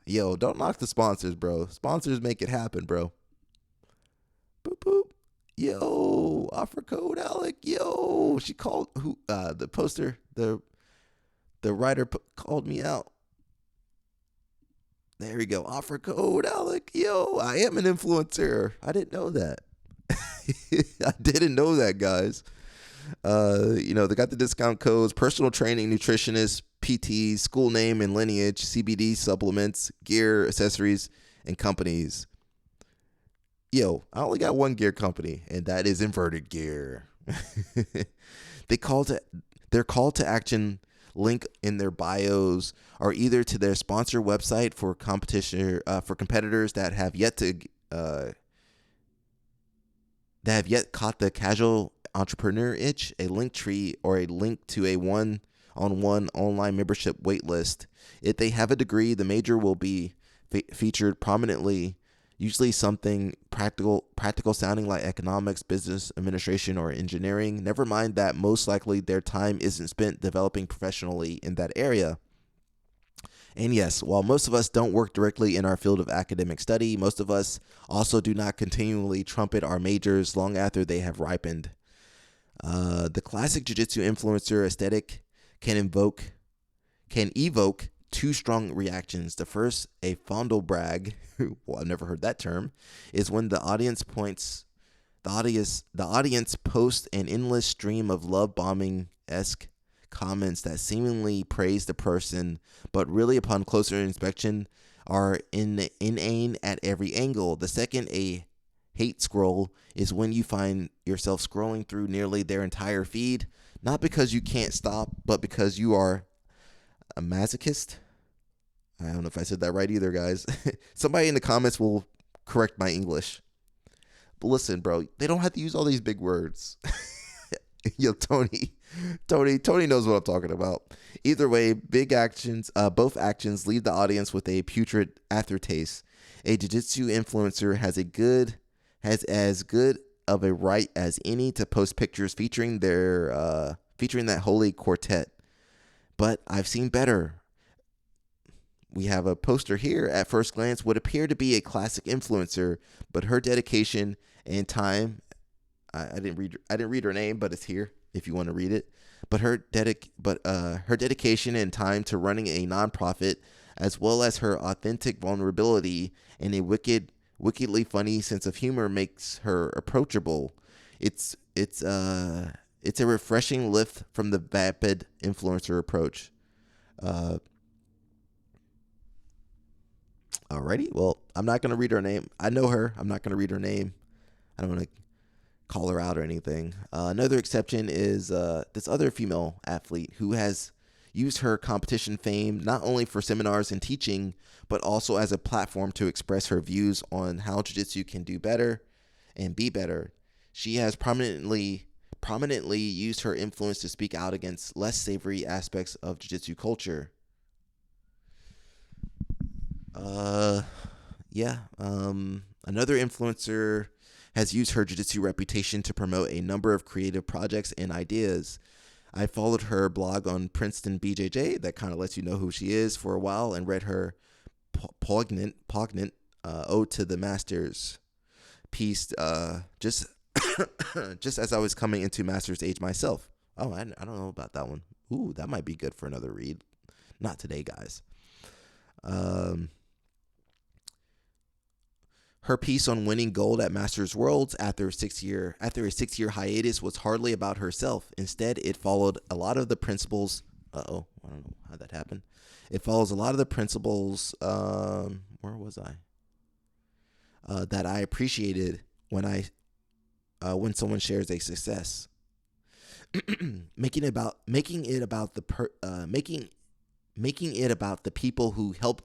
Yo, don't knock the sponsors, bro. Sponsors make it happen, bro. Boop, boop. Yo, offer code, Alec. Yo, she called the poster, the writer called me out. There we go. Offer code, Alec. Yo, I am an influencer. I didn't know that. I didn't know that, guys. They got the discount codes: personal training, nutritionist, PTs, school name and lineage, CBD supplements, gear, accessories, and companies. Yo, I only got one gear company, and that is Inverted Gear. Their call to action link in their bios are either to their sponsor website for competitors that have yet caught the casual entrepreneur itch, a link tree, or a link to a one-on-one online membership waitlist. If they have a degree, the major will be featured prominently. Usually something practical sounding like economics, business administration, or engineering. Never mind that most likely their time isn't spent developing professionally in that area. And yes, while most of us don't work directly in our field of academic study, most of us also do not continually trumpet our majors long after they have ripened. The classic jiu-jitsu influencer aesthetic can evoke two strong reactions. The first, a fondle brag, well, I've never heard that term, is when the audience posts an endless stream of love bombing-esque comments that seemingly praise the person, but really upon closer inspection are inane at every angle. The second, a hate scroll, is when you find yourself scrolling through nearly their entire feed, not because you can't stop, but because you are a masochist. I don't know if I said that right either, guys. Somebody in the comments will correct my English. But listen, bro, they don't have to use all these big words. Yo, Tony knows what I'm talking about. Either way, both actions leave the audience with a putrid aftertaste. A jiu-jitsu influencer has as good of a right as any to post pictures featuring that holy quartet. But I've seen better. We have a poster here. At first glance, would appear to be a classic influencer, but her dedication and time. I didn't read her name, but it's here if you want to read it. But her dedication and time to running a nonprofit, as well as her authentic vulnerability and a wickedly funny sense of humor, makes her approachable. It's a refreshing lift from the vapid influencer approach. Alrighty, well, I'm not going to read her name. I know her. I'm not going to read her name. I don't want to call her out or anything. Another exception is this other female athlete who has used her competition fame not only for seminars and teaching, but also as a platform to express her views on how jiu-jitsu can do better and be better. She has prominently used her influence to speak out against less savory aspects of jiu-jitsu culture. Another influencer has used her jiu-jitsu reputation to promote a number of creative projects and ideas. I followed her blog on Princeton BJJ, that kind of lets you know who she is, for a while, and read her poignant Ode to the Masters piece just as I was coming into Masters age myself. Oh, I don't know about that one. Ooh, that might be good for another read. Not today, guys. Her piece on winning gold at Masters Worlds after a 6-year hiatus was hardly about herself. Instead, it followed a lot of the principles. I don't know how that happened. It follows a lot of the principles. Where was I? That I appreciated when someone shares a success. making it about the people who helped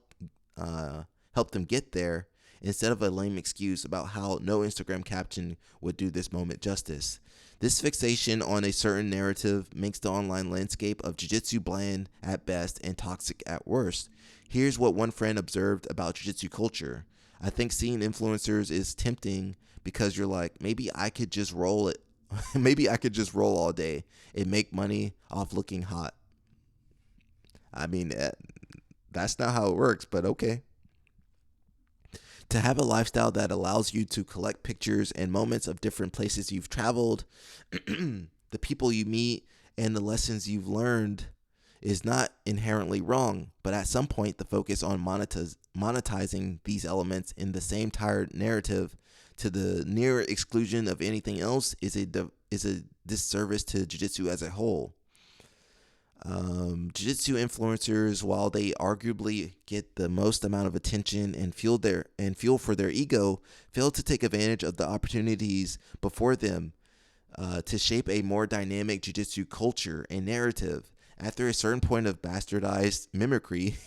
them get there, instead of a lame excuse about how no Instagram caption would do this moment justice. This fixation on a certain narrative makes the online landscape of jiu-jitsu bland at best and toxic at worst. Here's what one friend observed about jiu-jitsu culture. I think seeing influencers is tempting because you're like, maybe I could just roll it. Maybe I could just roll all day and make money off looking hot. I mean, that's not how it works, but okay. To have a lifestyle that allows you to collect pictures and moments of different places you've traveled, the people you meet, and the lessons you've learned is not inherently wrong, but at some point the focus on monetizing these elements in the same tired narrative to the near exclusion of anything else is a disservice to jiu-jitsu as a whole. Jiu-jitsu influencers, while they arguably get the most amount of attention and fuel for their ego, fail to take advantage of the opportunities before them to shape a more dynamic jiu-jitsu culture and narrative. After a certain point of bastardized mimicry,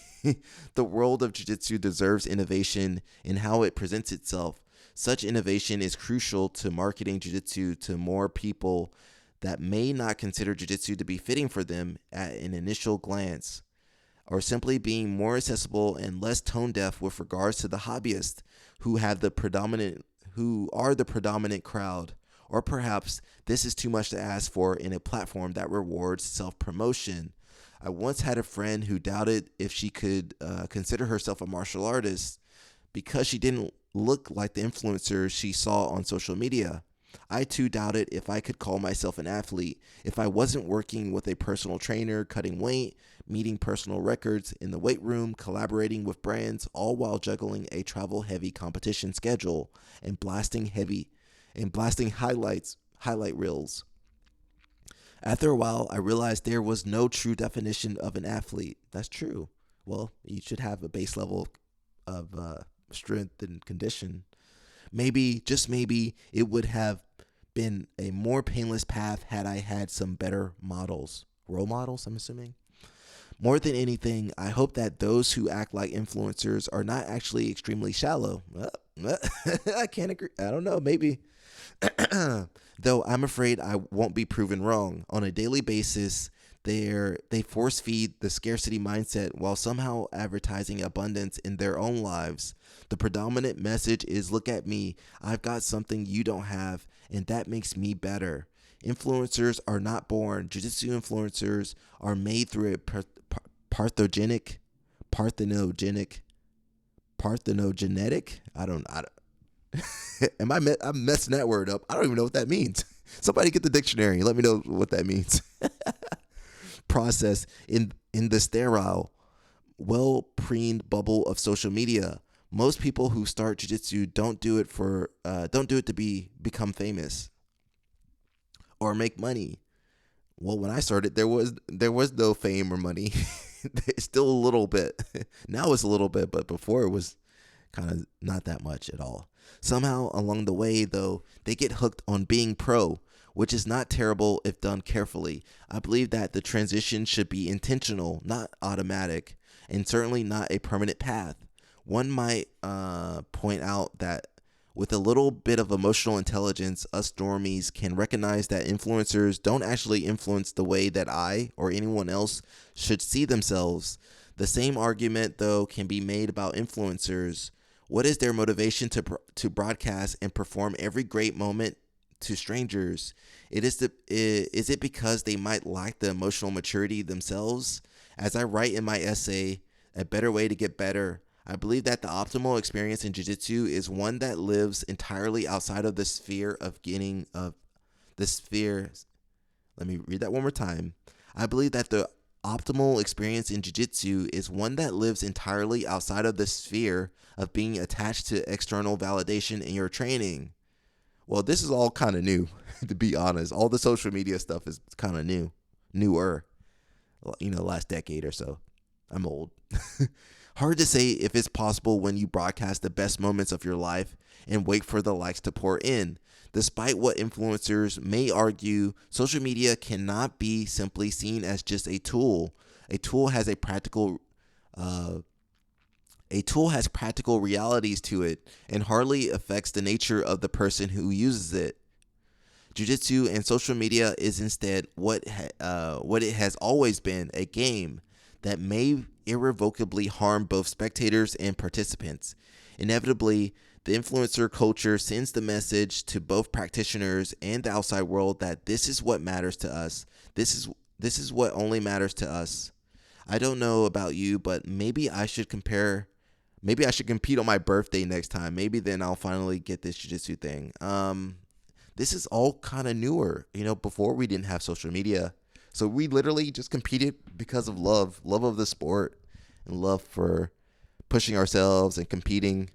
the world of jiu-jitsu deserves innovation in how it presents itself. Such innovation is crucial to marketing jiu-jitsu to more people that may not consider jiu-jitsu to be fitting for them at an initial glance, or simply being more accessible and less tone-deaf with regards to the hobbyists who are the predominant crowd. Or perhaps this is too much to ask for in a platform that rewards self-promotion. I once had a friend who doubted if she could consider herself a martial artist because she didn't look like the influencers she saw on social media. I too doubted if I could call myself an athlete if I wasn't working with a personal trainer, cutting weight, meeting personal records in the weight room, collaborating with brands, all while juggling a travel-heavy competition schedule and blasting highlight reels. After a while, I realized there was no true definition of an athlete. That's true. Well, you should have a base level of strength and condition. Maybe, just maybe, it would have been a more painless path had I had some better models. Role models, I'm assuming. More than anything, I hope that those who act like influencers are not actually extremely shallow. I can't agree. I don't know, maybe. Though I'm afraid I won't be proven wrong. On a daily basis, they force feed the scarcity mindset while somehow advertising abundance in their own lives. The predominant message is, look at me, I've got something you don't have, and that makes me better. Influencers are not born. Jiu-jitsu influencers are made through a parthenogenetic. I'm messing that word up. I don't even know what that means. Somebody get the dictionary. Let me know what that means. Process in the sterile, well-preened bubble of social media. Most people who start jiu-jitsu don't do it to become famous or make money. Well, when I started, there was no fame or money. Still a little bit. Now it's a little bit, but before it was kind of not that much at all. Somehow along the way, though, they get hooked on being pro, which is not terrible if done carefully. I believe that the transition should be intentional, not automatic, and certainly not a permanent path. One might point out that with a little bit of emotional intelligence, us normies can recognize that influencers don't actually influence the way that I or anyone else should see themselves. The same argument, though, can be made about influencers. What is their motivation to broadcast and perform every great moment to strangers? Is it because they might lack the emotional maturity themselves? As I write in my essay, A Better Way to Get Better, I believe that the optimal experience in jiu-jitsu is one that lives entirely outside of the sphere of getting of the sphere. Let me read that one more time. I believe that the optimal experience in jiu-jitsu is one that lives entirely outside of the sphere of being attached to external validation in your training. Well, this is all kind of new, to be honest. All the social media stuff is kind of newer, last decade or so. I'm old. Hard to say if it's possible when you broadcast the best moments of your life and wait for the likes to pour in. Despite what influencers may argue, social media cannot be simply seen as just a tool. A tool has practical realities to it and hardly affects the nature of the person who uses it. Jiu-Jitsu and social media is instead what it has always been, a game that may irrevocably harm both spectators and participants. Inevitably, the influencer culture sends the message to both practitioners and the outside world that this is what matters to us. This is what only matters to us. I don't know about you, but maybe I should compete on my birthday next time. Maybe then I'll finally get this jiu-jitsu thing. This is all kind of newer. Before we didn't have social media. So we literally just competed because of love of the sport and love for pushing ourselves and competing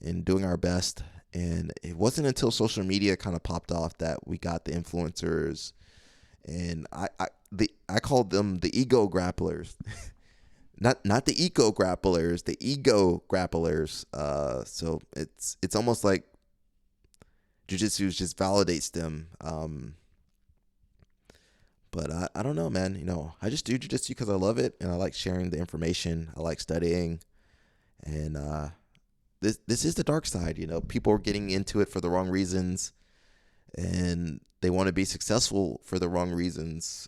and doing our best. And it wasn't until social media kind of popped off that we got the influencers, and I called them the ego grapplers. not the eco grapplers, the ego grapplers. So it's almost like jiu-jitsu just validates them. But I don't know, man. I just do jiu-jitsu because I love it and I like sharing the information. I like studying, and this is the dark side. People are getting into it for the wrong reasons, and they want to be successful for the wrong reasons.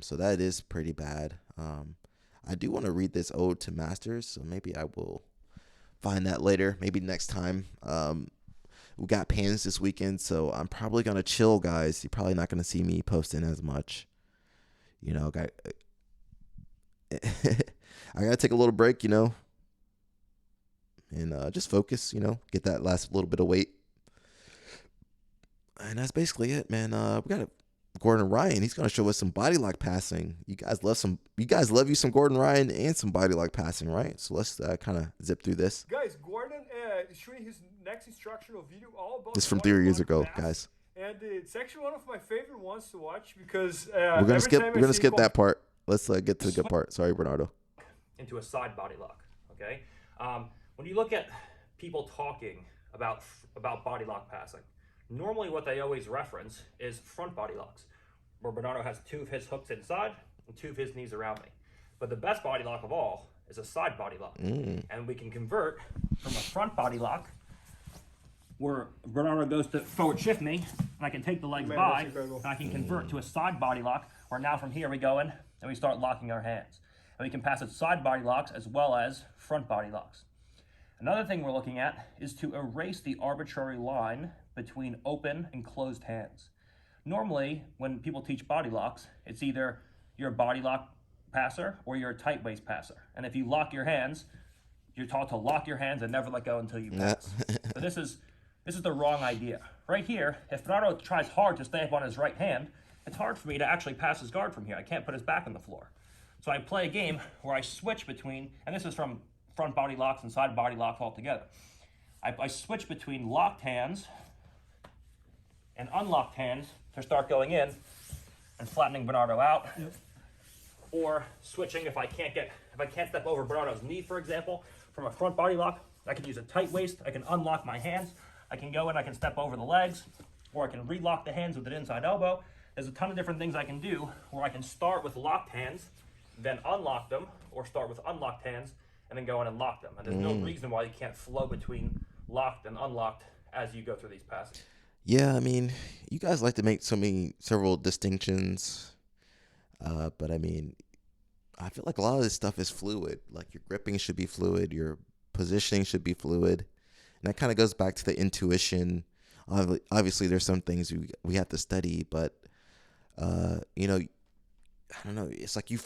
So that is pretty bad. I do want to read this ode to masters, so maybe I will find that later. Maybe next time. We got pans this weekend, so I'm probably gonna chill, guys. You're probably not gonna see me posting as much. I gotta take a little break, and just focus, get that last little bit of weight. And that's basically it, man. We got Gordon Ryan. He's gonna show us some body lock passing. You guys love some Gordon Ryan and some body lock passing, right? So let's kind of zip through this. Guys, Gordon is showing his next instructional video all about this is from 3 years ago, guys. And it's actually one of my favorite ones to watch because we're gonna skip that part. Let's get to the good part. Sorry, Bernardo. Into a side body lock. Okay. When you look at people talking about body lock passing, normally what they always reference is front body locks, where Bernardo has two of his hooks inside and two of his knees around me. But the best body lock of all is a side body lock, and we can convert from a front body lock, where Bernardo goes to forward shift me, and I can take the legs by, and I can convert to a side body lock, where now from here we go in, and we start locking our hands. And we can pass it side body locks as well as front body locks. Another thing we're looking at is to erase the arbitrary line between open and closed hands. Normally, when people teach body locks, it's either you're a body lock passer or you're a tight waist passer. And if you lock your hands, you're taught to lock your hands and never let go until you pass. So this is the wrong idea. Right here, if Bernardo tries hard to stay up on his right hand, it's hard for me to actually pass his guard from here. I can't put his back on the floor. So I play a game where I switch between, and this is from front body locks and side body locks all together. I switch between locked hands and unlocked hands to start going in and flattening Bernardo out. Yep. Or switching if I can't step over Bernardo's knee, for example, from a front body lock, I can use a tight waist, I can unlock my hands, I can go in, I can step over the legs, or I can relock the hands with an inside elbow. There's a ton of different things I can do where I can start with locked hands, then unlock them, or start with unlocked hands, and then go in and lock them. And there's no reason why you can't flow between locked and unlocked as you go through these passes. Yeah, I mean, you guys like to make several distinctions, but I mean, I feel like a lot of this stuff is fluid. Like your gripping should be fluid, your positioning should be fluid, and that kind of goes back to the intuition. Obviously, there's some things we have to study, but I don't know. It's like you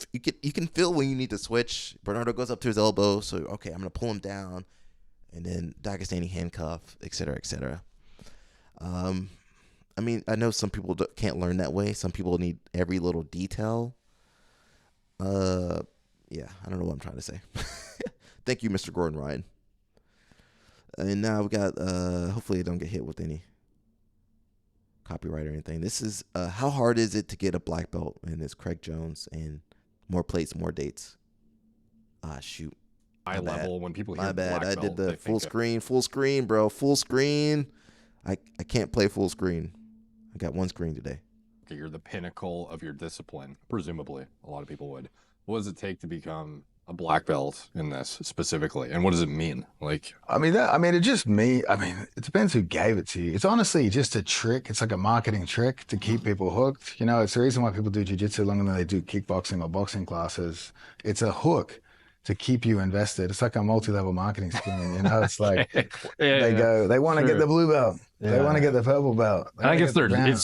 can feel when you need to switch. Bernardo goes up to his elbow, so okay, I'm gonna pull him down, and then Dagestani handcuff, etc., etc. I mean, I know some people can't learn that way. Some people need every little detail. Yeah, I don't know what I'm trying to say. Thank you, Mr. Gordon Ryan. And now we got, hopefully I don't get hit with any copyright or anything. This is, how hard is it to get a black belt? And it's Craig Jones, and more plates, more dates. Shoot. High level, when people hear My bad. black I did belt, the full screen, bro. Full screen. I can't play full screen. I got one screen today. Okay, you're the pinnacle of your discipline, presumably. A lot of people would. What does it take to become a black belt in this specifically, and what does it mean? Like, it just it depends who gave it to you. It's honestly just a trick. It's like a marketing trick to keep people hooked. You know, it's the reason why people do jiu-jitsu longer than they do kickboxing or boxing classes. It's a hook to keep you invested. It's like a multi-level marketing scheme. You know, it's like they want to get the blue belt. Yeah. They want to get the purple belt. I guess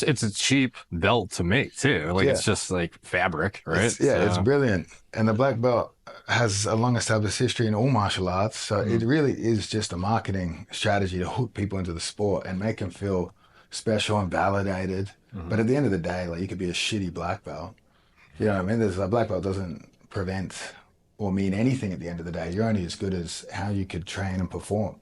it's a cheap belt to make too. Like it's just like fabric, right? It's brilliant. And the black belt has a long established history in all martial arts. So it really is just a marketing strategy to hook people into the sport and make them feel special and validated. But at the end of the day, like, you could be a shitty black belt. You know what I mean? A black belt doesn't prevent or mean anything at the end of the day. You're only as good as how you could train and perform.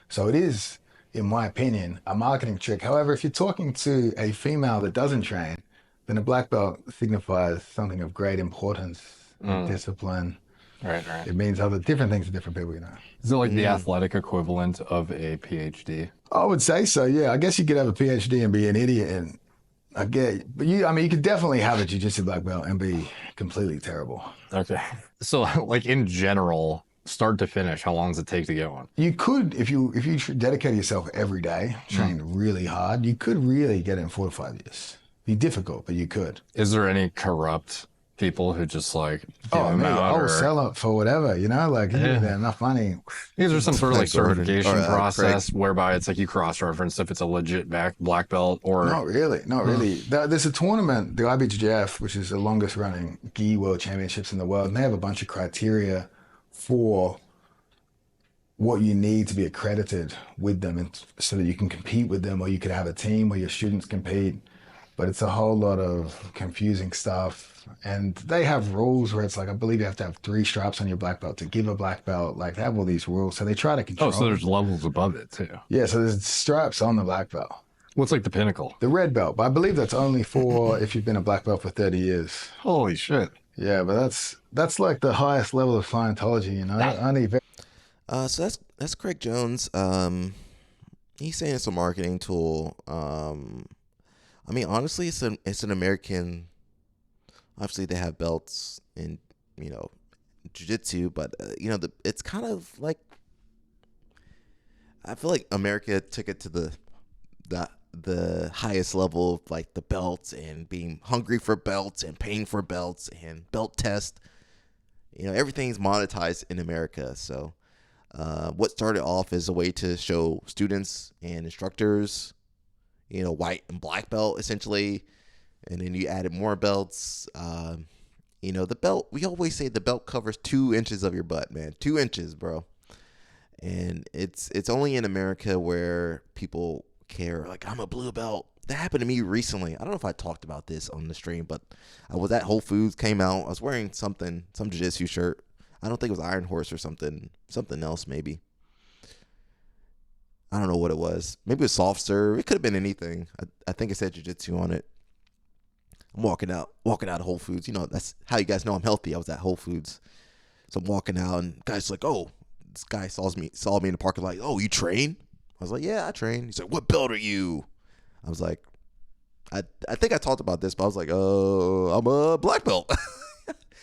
So it is, in my opinion, a marketing trick. However, if you're talking to a female that doesn't train, then a black belt signifies something of great importance, discipline. Right. It means other different things to different people, you know. Is it like the athletic equivalent of a PhD? I would say so, yeah. I guess you could have a PhD and be an idiot, and I get, but you could definitely have a jiu-jitsu black belt and be completely terrible. Okay. So, like, in general, start to finish, how long does it take to get one? You could, if you dedicate yourself every day, train really hard, you could really get it in 4 to 5 years. Be difficult, but you could. Is there any corrupt people who just like I'll sell it for whatever, you know, like you give them enough money. Is there some sort of like certification process whereby it's like you cross-reference if it's a legit black belt or? Not really. There's a tournament, the IBJJF, which is the longest running gi world championships in the world, and they have a bunch of criteria for what you need to be accredited with them, and so that you can compete with them, or you could have a team where your students compete. But it's a whole lot of confusing stuff. And they have rules where it's like, I believe you have to have 3 straps on your black belt to give a black belt. Like, they have all these rules. So they try to control. Oh, so there's levels above it too. Yeah, so there's straps on the black belt. What's like the pinnacle? The red belt. But I believe that's only for if you've been a black belt for 30 years. Holy shit. Yeah, but that's like the highest level of Scientology, you know? So that's Craig Jones. He's saying it's a marketing tool. Honestly, it's an American. Obviously, they have belts in, jiu-jitsu, but it's kind of like, I feel like America took it to the highest level of like the belts and being hungry for belts and paying for belts and belt test. Everything's monetized in America. So, what started off as a way to show students and instructors, white and black belt essentially. And then you added more belts. The belt, we always say the belt covers 2 inches of your butt, man. 2 inches, bro. And it's only in America where people care. Like, I'm a blue belt. That happened to me recently. I don't know if I talked about this on the stream, but I was at Whole Foods, came out. I was wearing some jiu-jitsu shirt. I don't think it was Iron Horse or something else maybe. I don't know what it was. Maybe it was soft serve. It could have been anything. I think it said jiu-jitsu on it. I'm walking out of Whole Foods. That's how you guys know I'm healthy. I was at Whole Foods. So I'm walking out, and guy's like, oh, this guy saw me in the parking lot. Like, oh, you train? I was like, yeah, I train. He's like, what belt are you? I was like, I think I talked about this, but I was like, oh, I'm a black belt.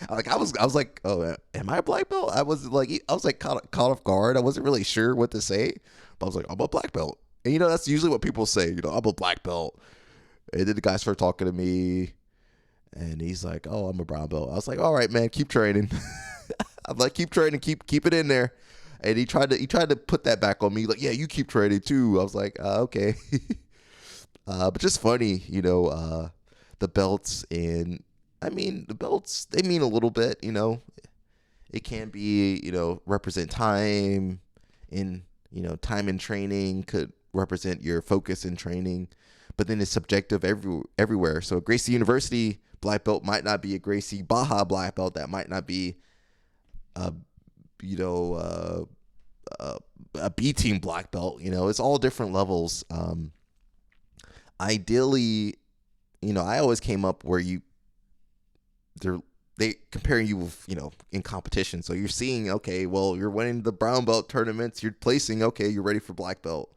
I was like, oh, am I a black belt? I was like caught off guard. I wasn't really sure what to say, but I was like, I'm a black belt. And that's usually what people say. I'm a black belt. And then the guy started talking to me, and he's like, oh, I'm a brown belt. I was like, all right, man, keep training. I'm like, keep training, keep it in there. And he tried to put that back on me, like, yeah, you keep training too. I was like, okay. But just funny, the belts, and the belts, they mean a little bit, it can be, represent time in, time in training could represent your focus in training. but then it's subjective everywhere. So a Gracie University black belt might not be a Gracie Baja black belt. That might not be a B team black belt. It's all different levels. Ideally, I always came up where they comparing you with, in competition. So you're seeing, okay, well, you're winning the brown belt tournaments, you're placing, okay, you're ready for black belt.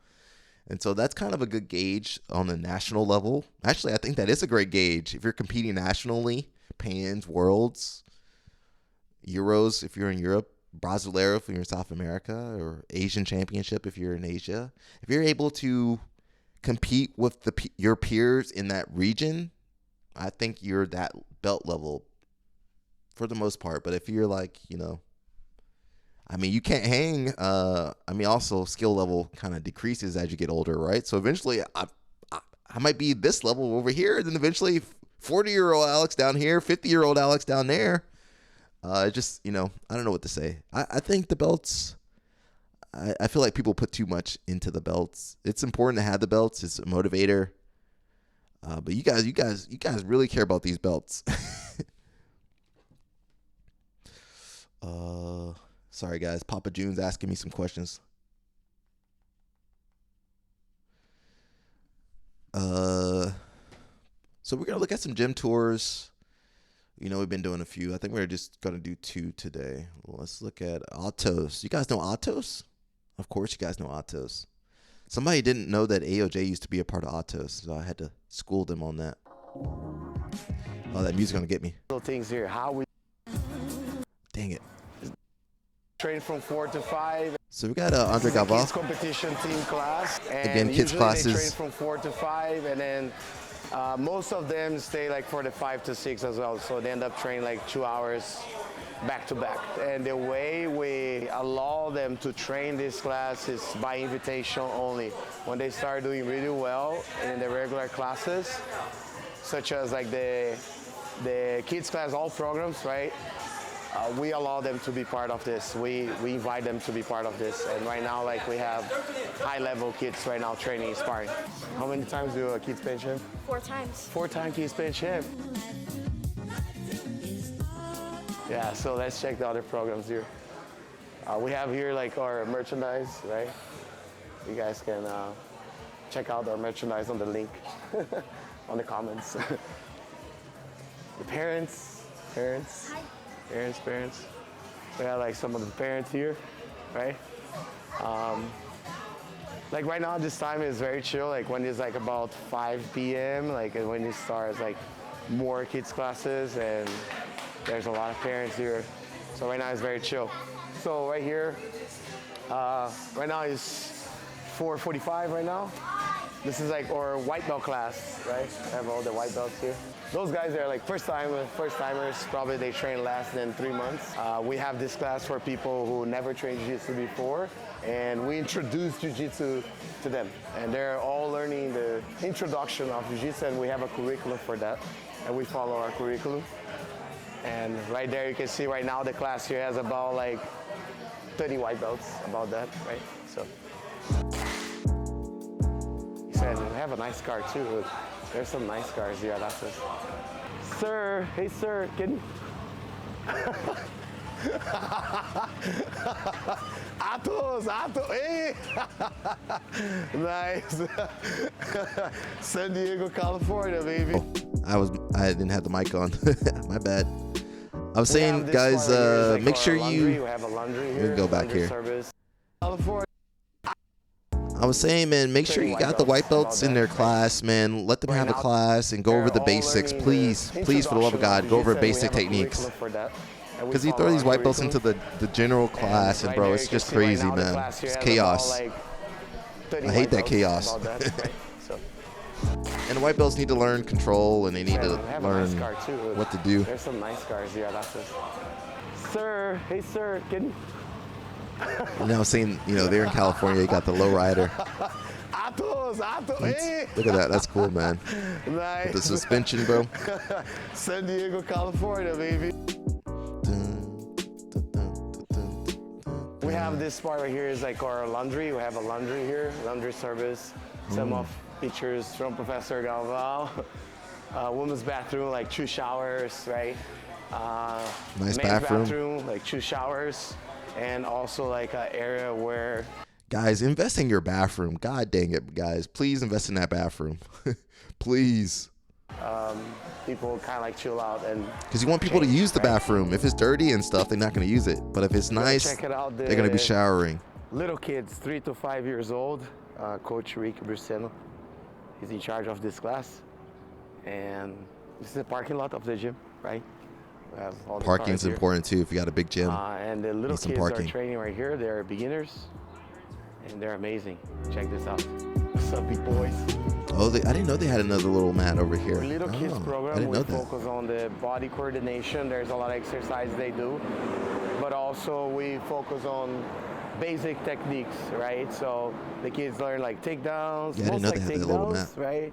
And so that's kind of a good gauge on the national level. Actually, I think that is a great gauge. If you're competing nationally, Pans, Worlds, Euros, if you're in Europe, Brasileiro if you're in South America, or Asian Championship if you're in Asia. If you're able to compete with your peers in that region, I think you're that belt level for the most part. But if you're like, you can't hang. Also skill level kind of decreases as you get older, right? So eventually I might be this level over here, and then eventually 40-year-old Alex down here, 50-year-old Alex down there. I don't know what to say. I think the belts, I feel like people put too much into the belts. It's important to have the belts. It's a motivator. But you guys really care about these belts. Sorry guys, Papa June's asking me some questions. So we're gonna look at some gym tours. We've been doing a few. I think we're just gonna do 2 today. Let's look at Atos. You guys know Atos? Of course you guys know Atos. Somebody didn't know that AOJ used to be a part of Atos, so I had to school them on that. Oh, that music's gonna get me. Little things here. How we Dang it. train from 4 to 5. So we got Andre Galva. Kids competition team class. And again, kids classes. They train from 4 to 5, and then most of them stay like for the 5 to 6 as well. So they end up training like 2 hours back to back. And the way we allow them to train this class is by invitation only. When they start doing really well in the regular classes, such as like the kids class, all programs, right? We allow them to be part of this. We invite them to be part of this. And right now, like, we have high-level kids right now training, sparring. How many times do kids bench him? 4 times. 4 times kids bench him. Yeah, so let's check the other programs here. We have here like our merchandise, right? You guys can check out our merchandise on the link on the comments. The parents. Hi. Parents. We have like some of the parents here, right? Like right now, this time is very chill. Like when it's like about 5 p.m., like when it starts like more kids classes, and there's a lot of parents here. So right now it's very chill. So right here, right now is 4:45 right now. This is like our white belt class, right? I have all the white belts here. Those guys are like first timers, probably they train less than 3 months. We have this class for people who never trained Jiu-Jitsu before, and we introduce Jiu-Jitsu to them. And they're all learning the introduction of Jiu-Jitsu, and we have a curriculum for that, and we follow our curriculum. And right there you can see right now the class here has about like 30 white belts, about that, right? So. He said, we have a nice car too. Look, there's some nice cars here at Atos. Sir, hey sir, can Atos, hey! Nice. San Diego, California, baby. Oh, I didn't have the mic on. My bad. I was saying, guys, like make sure you have a laundry here. We go back here. Service. California. I was saying, man, make sure you got the white belts in their class, man. Let them have a class and go over the basics. Please, for the love of God, go over basic techniques. Because you throw these white belts into the general class, and bro, it's just crazy, man. It's chaos. I hate that chaos. And the white belts need to learn control, and they need to learn what to do. There's some nice cars here at Atos. Sir, hey sir, can And I was saying, they're in California, you got the lowrider. Atos, hey! Look at that, that's cool, man. Nice. With the suspension, bro. San Diego, California, baby. We have this part right here is like our laundry. We have a laundry here, laundry service. some of pictures from Professor Galvão. Women's bathroom, like 2 showers, right? Nice men's bathroom. like 2 showers, and also like an area where Guys, invest in your bathroom. God dang it, guys. Please invest in that bathroom. Please. people kind of like chill out and. Because you want people to use the bathroom. If it's dirty and stuff, they're not going to use it. But if it's nice, Check it out, they're going to be showering. Little kids, 3 to 5 years old. Coach Rick Bruseno, he's in charge of this class. And this is the parking lot of the gym, right? We have all the Parking's cars here. important too if you got a big gym. And the little Need some kids parking. are training right here. They're beginners, and they're amazing. Check this out. What's up, big boys? Oh, I didn't know they had another little mat over here. Our little kids I program, didn't we know that. focus on the body coordination. There's a lot of exercise they do, but also we focus on basic techniques, right? So the kids learn like takedowns, Yeah, I didn't most know like they had that little takedowns, mat. right?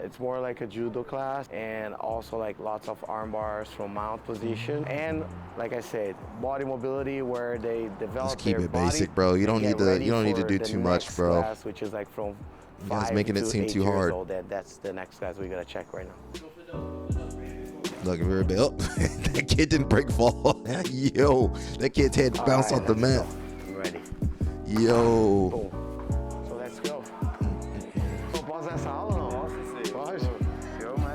It's more like a judo class, and also like lots of arm bars from mount position, and like I said, body mobility where they develop Just keep their it body basic, bro. You and don't get need to. ready You don't need to for do the too much, next bro. class, which is like from You guys 5 making it to seem 8 too years hard. old. That's the next class we gotta check right now. Look, very bit. Oh, that kid didn't break fall. Yo, that kid's head bounced off the mat. I'm ready. Yo. Boom. So let's go. So pause essa aula ou não? Pode.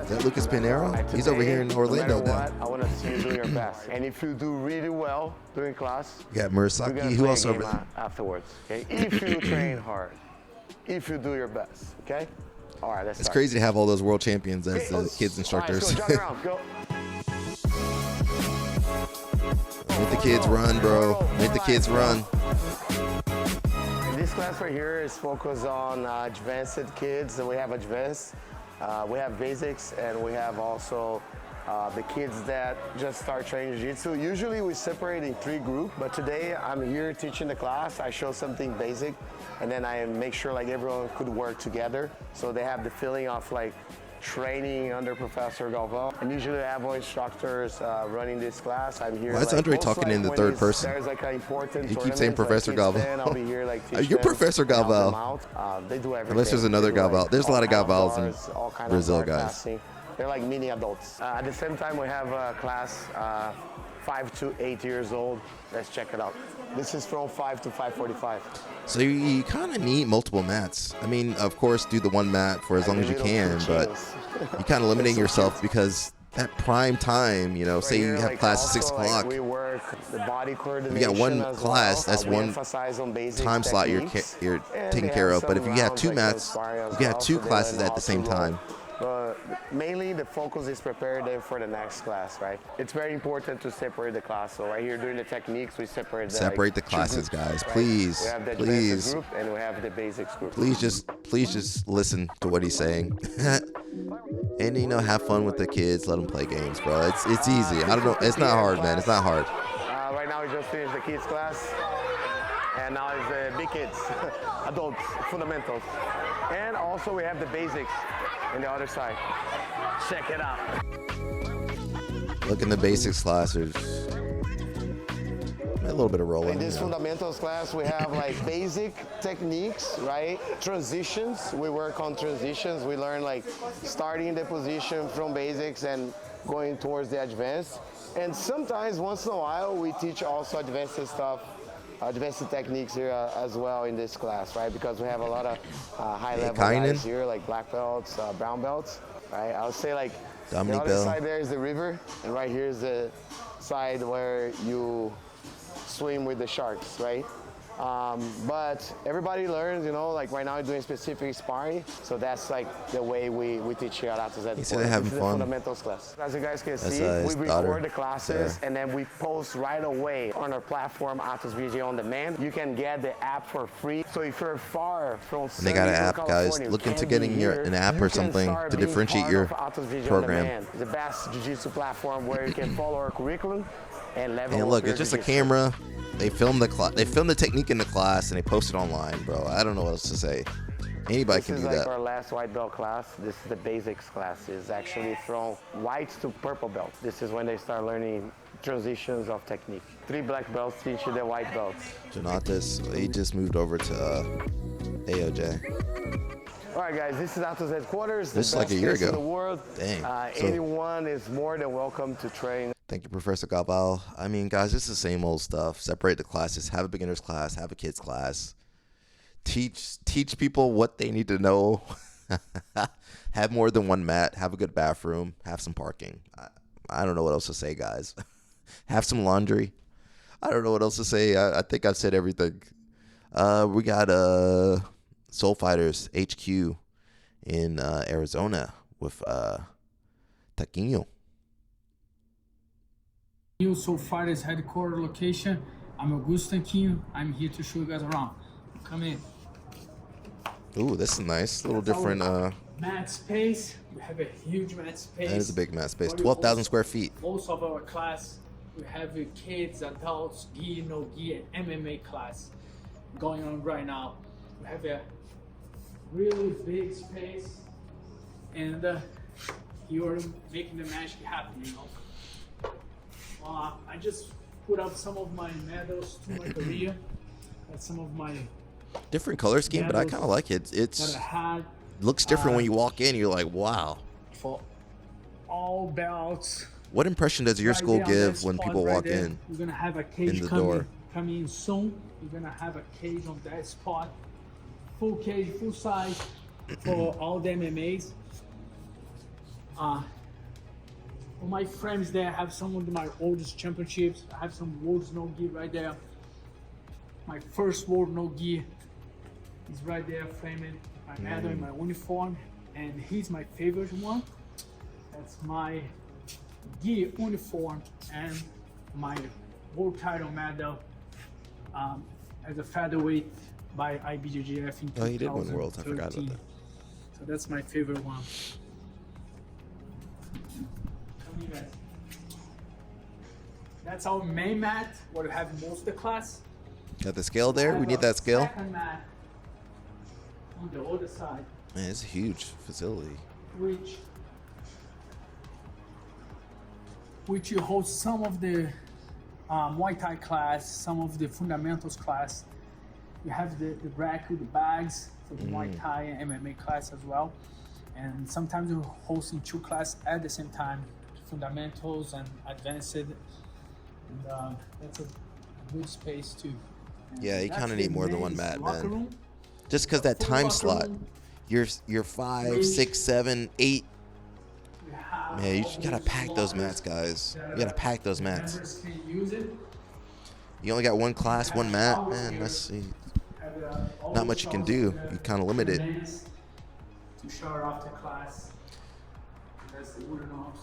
Is that Lucas Pinheiro? Right, He's over here in no Orlando matter now. what, I want to see you do your best. And if you do really well during class, We got we're Murasaki. gonna Who play else a over game there? afterwards. Okay? If you train hard, if you do your best. Okay? All right, let's It's start. crazy to have all those world champions as the kids All right, instructors. let's go. Jog around. Go. Make the kids run, bro. Make the kids run. This class right here is focused on advanced kids. So we have advanced, we have basics, and we have also the kids that just start training Jiu-Jitsu. Usually we separate in 3 groups, but today I'm here teaching the class. I show something basic, and then I make sure like everyone could work together, so they have the feeling of like training under Professor Galvão. And usually I have our instructors running this class. I'm here. Why is like, Andre most talking like in the when third it's- person? There's like an important He keeps saying tournament, Professor like kids Galvão. 10, I'll be here like teach You're them, Professor help them Galvão. out. They do everything. Unless there's another They do, Galvão. There's a lot of all kind Galvãos in bars, all kind of Brazil, bar guys. classing. They're like mini adults. At the same time, we have a class 5 to 8 years old. Let's check it out. This is from 5 to 5:45. So you kind of need multiple mats. I mean, of course, do the one mat for as long as you can, but you're kind of limiting yourself because that prime time, you know, say you have class at 6 o'clock. We work the body coordination. If you got one as class, well. that's We one emphasize on basic time slot you're techniques. you're And taking they care have of. But if some you have rounds 2 like mats, sparring as you can have well, 2 so they classes learn at how the to same roll. time. But mainly the focus is prepare them for the next class, right? It's very important to separate the class. So right here during the techniques, we separate Separate the two classes, groups, guys. right? Please, We have the please. advanced group and we have the basics group. Please just listen to what he's saying. And you know, have fun with the kids. Let them play games, bro. It's easy. I don't know. It's not hard, man. It's not hard. Right now we just finished the kids class, and now it's the big kids, adults, fundamentals. And also we have the basics on the other side. Check it out. Look in the basics class. There's a little bit of rolling. In this you know. fundamentals class, we have like basic techniques, right? Transitions. We work on transitions. We learn like starting the position from basics and going towards the advanced. And sometimes, once in a while, we teach also advanced stuff, advanced techniques here as well in this class, right? Because we have a lot of high-level guys here, like black belts, brown belts, right? I would say like Dominic the other Bell. side there is the river, and right here is the side where you swim with the sharks, right? But everybody learns, you know, like right now we're doing specific sparring, so that's like the way we teach here at Atos Gym Tour. He said they're having This is the fun. fundamentals class. As you guys can That's, see, his we daughter, record the classes Sarah. and then we post right away on our platform, Atos Video On Demand. You can get the app for free. So if you're far from And they got an San Diego, app, guys. California, Look you into can't getting be here, an app you or can something start to being differentiate part your of Atos Video On program. Demand, the best jiu-jitsu platform where you can follow our curriculum and level And up look, your it's just a jiu-jitsu. camera. They film the technique in the class and they post it online, bro. I don't know what else to say. Anybody can This do is like that. our last white belt class. This is the basics class. It's actually from white to purple belt. This is when they start learning transitions of technique. 3 black belts teach you the white belts. Jonatas, he just moved over to AOJ. All right, guys, this is Atos headquarters. This is the like best a year place in ago. the world. Dang. So- Anyone is more than welcome to train. Thank you, Professor Gabal. I mean, guys, this is the same old stuff. Separate the classes. Have a beginner's class. Have a kid's class. Teach people what they need to know. Have more than one mat. Have a good bathroom. Have some parking. I don't know what else to say, guys. Have some laundry. I don't know what else to say. I think I've said everything. We got Soul Fighters HQ in Arizona with Taquinho. New Soul Fighters headquarters location. I'm Augusto Taquinho. I'm here to show you guys around. Come in. Ooh, this is nice. A little different. Mat space. We have a huge mat space. That is a big mat space. 12,000 square feet. Most of our class, we have kids, adults, gi, no gi, and MMA class going on right now. We have a really big space, and you're making the magic happen, you know. I just put up some of my medals to my career. That's some of my Different color scheme, but I kind of like it. It's looks different when you walk in. You're like, wow. For all belts. What impression does your school give when people walk in? You're gonna have a cage in the door. coming soon. You're gonna have a cage on that spot, full cage, full size for all the MMAs. On my frames there, I have some of my oldest championships. I have some World's No Gi right there. My first World No Gi is right there framing my medal in my uniform, and he's my favorite one. That's my gi uniform and my world title medal as a featherweight by IBJJF in 2013. Oh, he did win Worlds. I forgot about that. So that's my favorite one. Come here, guys. That's our main mat, where we have most of the class. Got the scale there. We need that scale. Second mat on the other side, Man, it's a huge facility. which you hold some of the Muay Thai class, some of the fundamentals class. You have the rack with the bags for the Muay Thai and MMA class as well. And sometimes we're hosting two classes at the same time, fundamentals and advanced. And that's a good space too. And Yeah, you that's kind of the need more than one men's mat, locker man. room. Just because that Full time locker slot, room. you're 5, 6, 7, 8. Man, you just gotta pack those mats, guys. You gotta pack those mats. Members can use it. You only got one class, one mat, man. That's not much you can do. You kind of limit it. To shower after class. That's the wooden arms.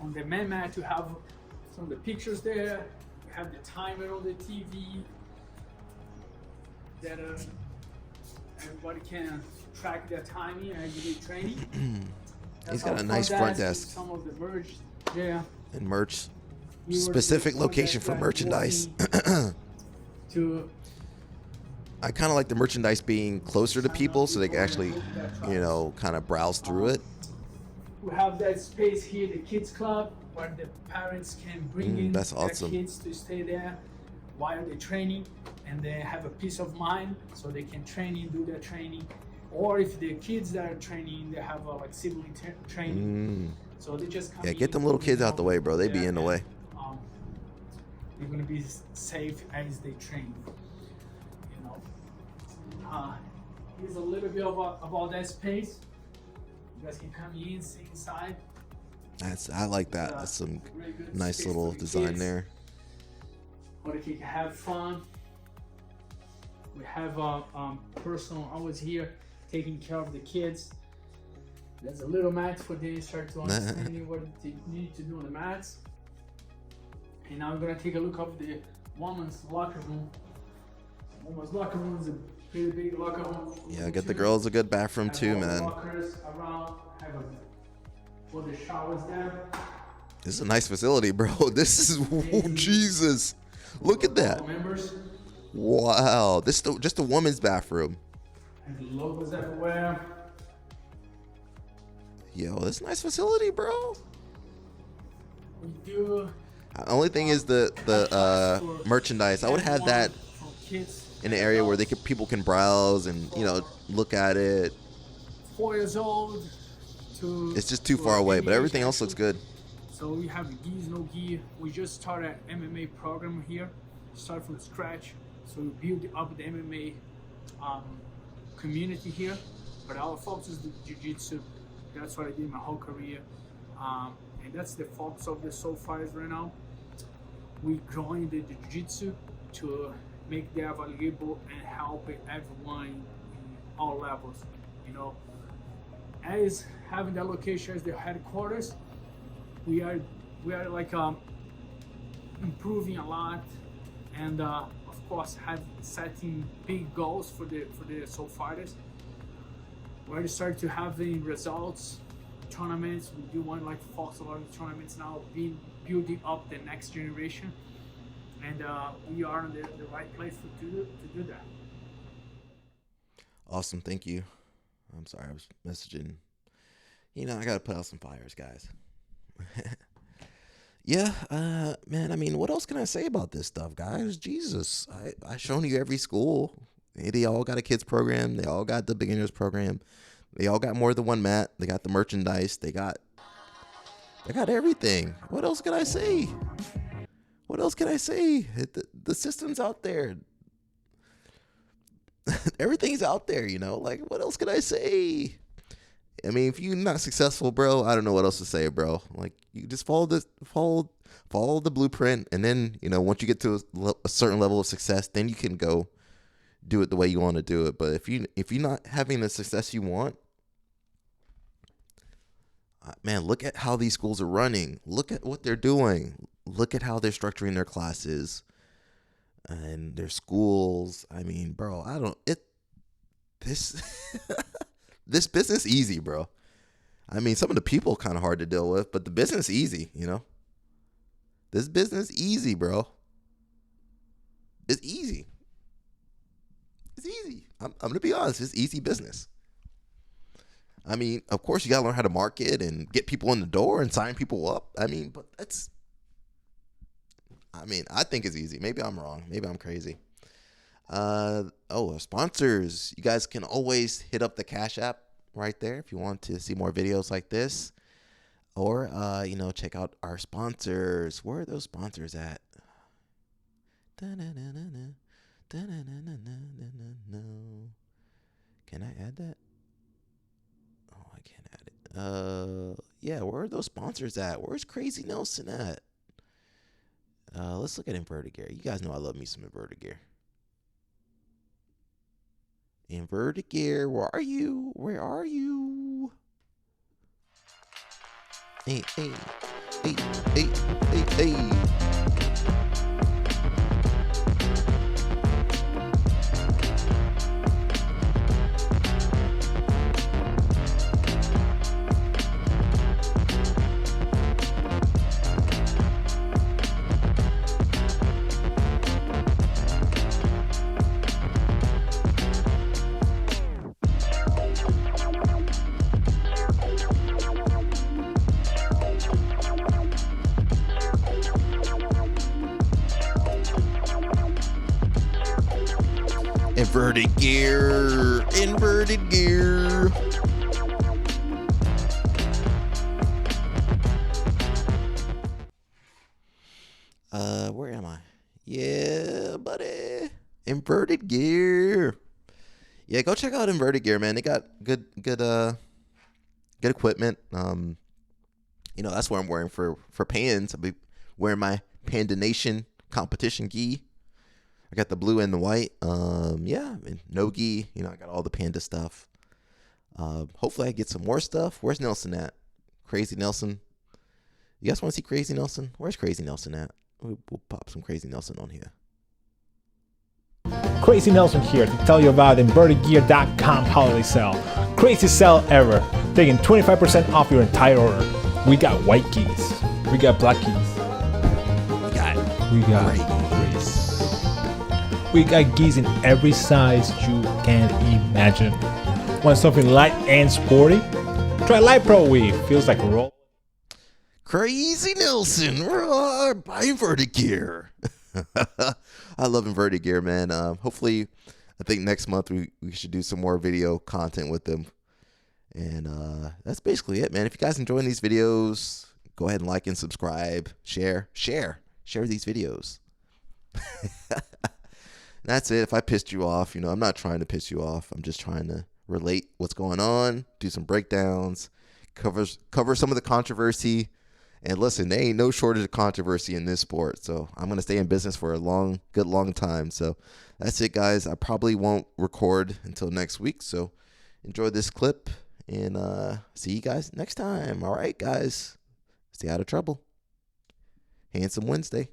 On the main mat, you have some of the pictures there. You have the timer on the TV that everybody can track their timing and do training. He's got a nice front desk Some of the merch there. and merch. Specific location for merchandise. To I kind of like the merchandise being closer to people so they can actually, you know, kind of browse through it. we have that space here, the kids club, where the parents can bring in that's their awesome. kids to stay there while they're training, and they have a peace of mind so they can do their training. Or if the kids that are training, they have like sibling training. So they just come Yeah, in, get them little kids out the way, bro. They be in the way. They're gonna be safe as they train. You know, here's a little bit about that space. You guys can come in, see inside. I like that. That's some Really good nice space little for the design kids. there. Or they can have fun. We have a person always here taking care of the kids. There's a little mat for them to start to understand what they need to do on the mats. And now we're gonna take a look of the women's locker room. Women's locker room is a pretty big locker room. Yeah, get the girls a good bathroom Have too, all the man. Lockers around. Have for the showers there. This is a nice facility, bro. This is Jesus. Look at that. Members. Wow. This is just a woman's bathroom. And the logos everywhere. Yo, this is a nice facility, bro. We do. The only thing is the merchandise. I would have that for kids in an area where people can browse and look at it. 4 years old to. It's just too far away, but everything else looks good. So we have gis, no gi. We just started an MMA program here, start from scratch. So we build up the MMA community here. But our focus is the Jiu Jitsu. That's what I did my whole career. And that's the focus of the Soul Fighters right now. We growing the Jiu Jitsu to make that valuable and help everyone in all levels. As having that location as the headquarters, we are like improving a lot, and of course setting big goals for the Soul Fighters. We're starting to have the results, tournaments. We do want like focus a lot of tournaments now, building up the next generation, and we are in the right place to do that. Awesome, thank you. I'm sorry, I was messaging. I gotta put out some fires, guys. Yeah, man. I mean, what else can I say about this stuff, guys? Jesus, I shown you every school. They all got a kids program. They all got the beginners program. They all got more than one mat. They got the merchandise. They got everything. What else can I say? What else can I say? The system's out there. Everything's out there, like, what else can I say? I mean, if you're not successful, bro, I don't know what else to say, bro. Like, you just follow the blueprint, and then, once you get to a certain level of success, then you can go do it the way you want to do it. But if you're not having the success you want, man, look at how these schools are running. Look at what they're doing. Look at how they're structuring their classes and their schools. I mean, bro, this business easy, bro. I mean, some of the people kind of hard to deal with, but the business easy, This business easy, bro. It's easy. It's easy. I'm going to be honest. It's easy business. I mean, of course, you got to learn how to market and get people in the door and sign people up. I mean, but I think it's easy. Maybe I'm wrong. Maybe I'm crazy. Sponsors. You guys can always hit up the Cash App right there if you want to see more videos like this. Or, check out our sponsors. Where are those sponsors at? Can I add that? Oh, I can't add it. Yeah, where are those sponsors at? Where's Crazy Nelson at? Let's look at Inverted Gear. You guys know I love me some Inverted Gear. Inverted Gear, where are you? Where are you? Hey. Inverted Gear. Where am I? Yeah, buddy. Inverted Gear. Yeah, go check out Inverted Gear, man. They got good equipment. That's what I'm wearing for Pans. I'll be wearing my Panda Nation competition gi. I got the blue and the white. And no gi. I got all the Panda stuff. Hopefully I get some more stuff. Where's Nelson at? Crazy Nelson. You guys want to see Crazy Nelson? Where's Crazy Nelson at? We'll pop some Crazy Nelson on here. Crazy Nelson here to tell you about InvertedGear.com holiday sale. Craziest sale ever. Taking 25% off your entire order. We got white keys. We got black keys. We got grays. We got keys in every size you can imagine. Want something light and sporty? Try Light Pro Weave. Feels like a roll. Crazy Nelson. Roar by Inverted Gear. I love inverted gear, man. Hopefully, I think next month we should do some more video content with them. And that's basically it, man. If you guys enjoying these videos, go ahead and like and subscribe, share these videos. That's it. If I pissed you off, I'm not trying to piss you off. I'm just trying to relate what's going on, do some breakdowns, cover some of the controversy. And listen, there ain't no shortage of controversy in this sport. So I'm going to stay in business for a good long time. So that's it, guys. I probably won't record until next week. So enjoy this clip and see you guys next time. All right, guys. Stay out of trouble. Handsome Wednesday.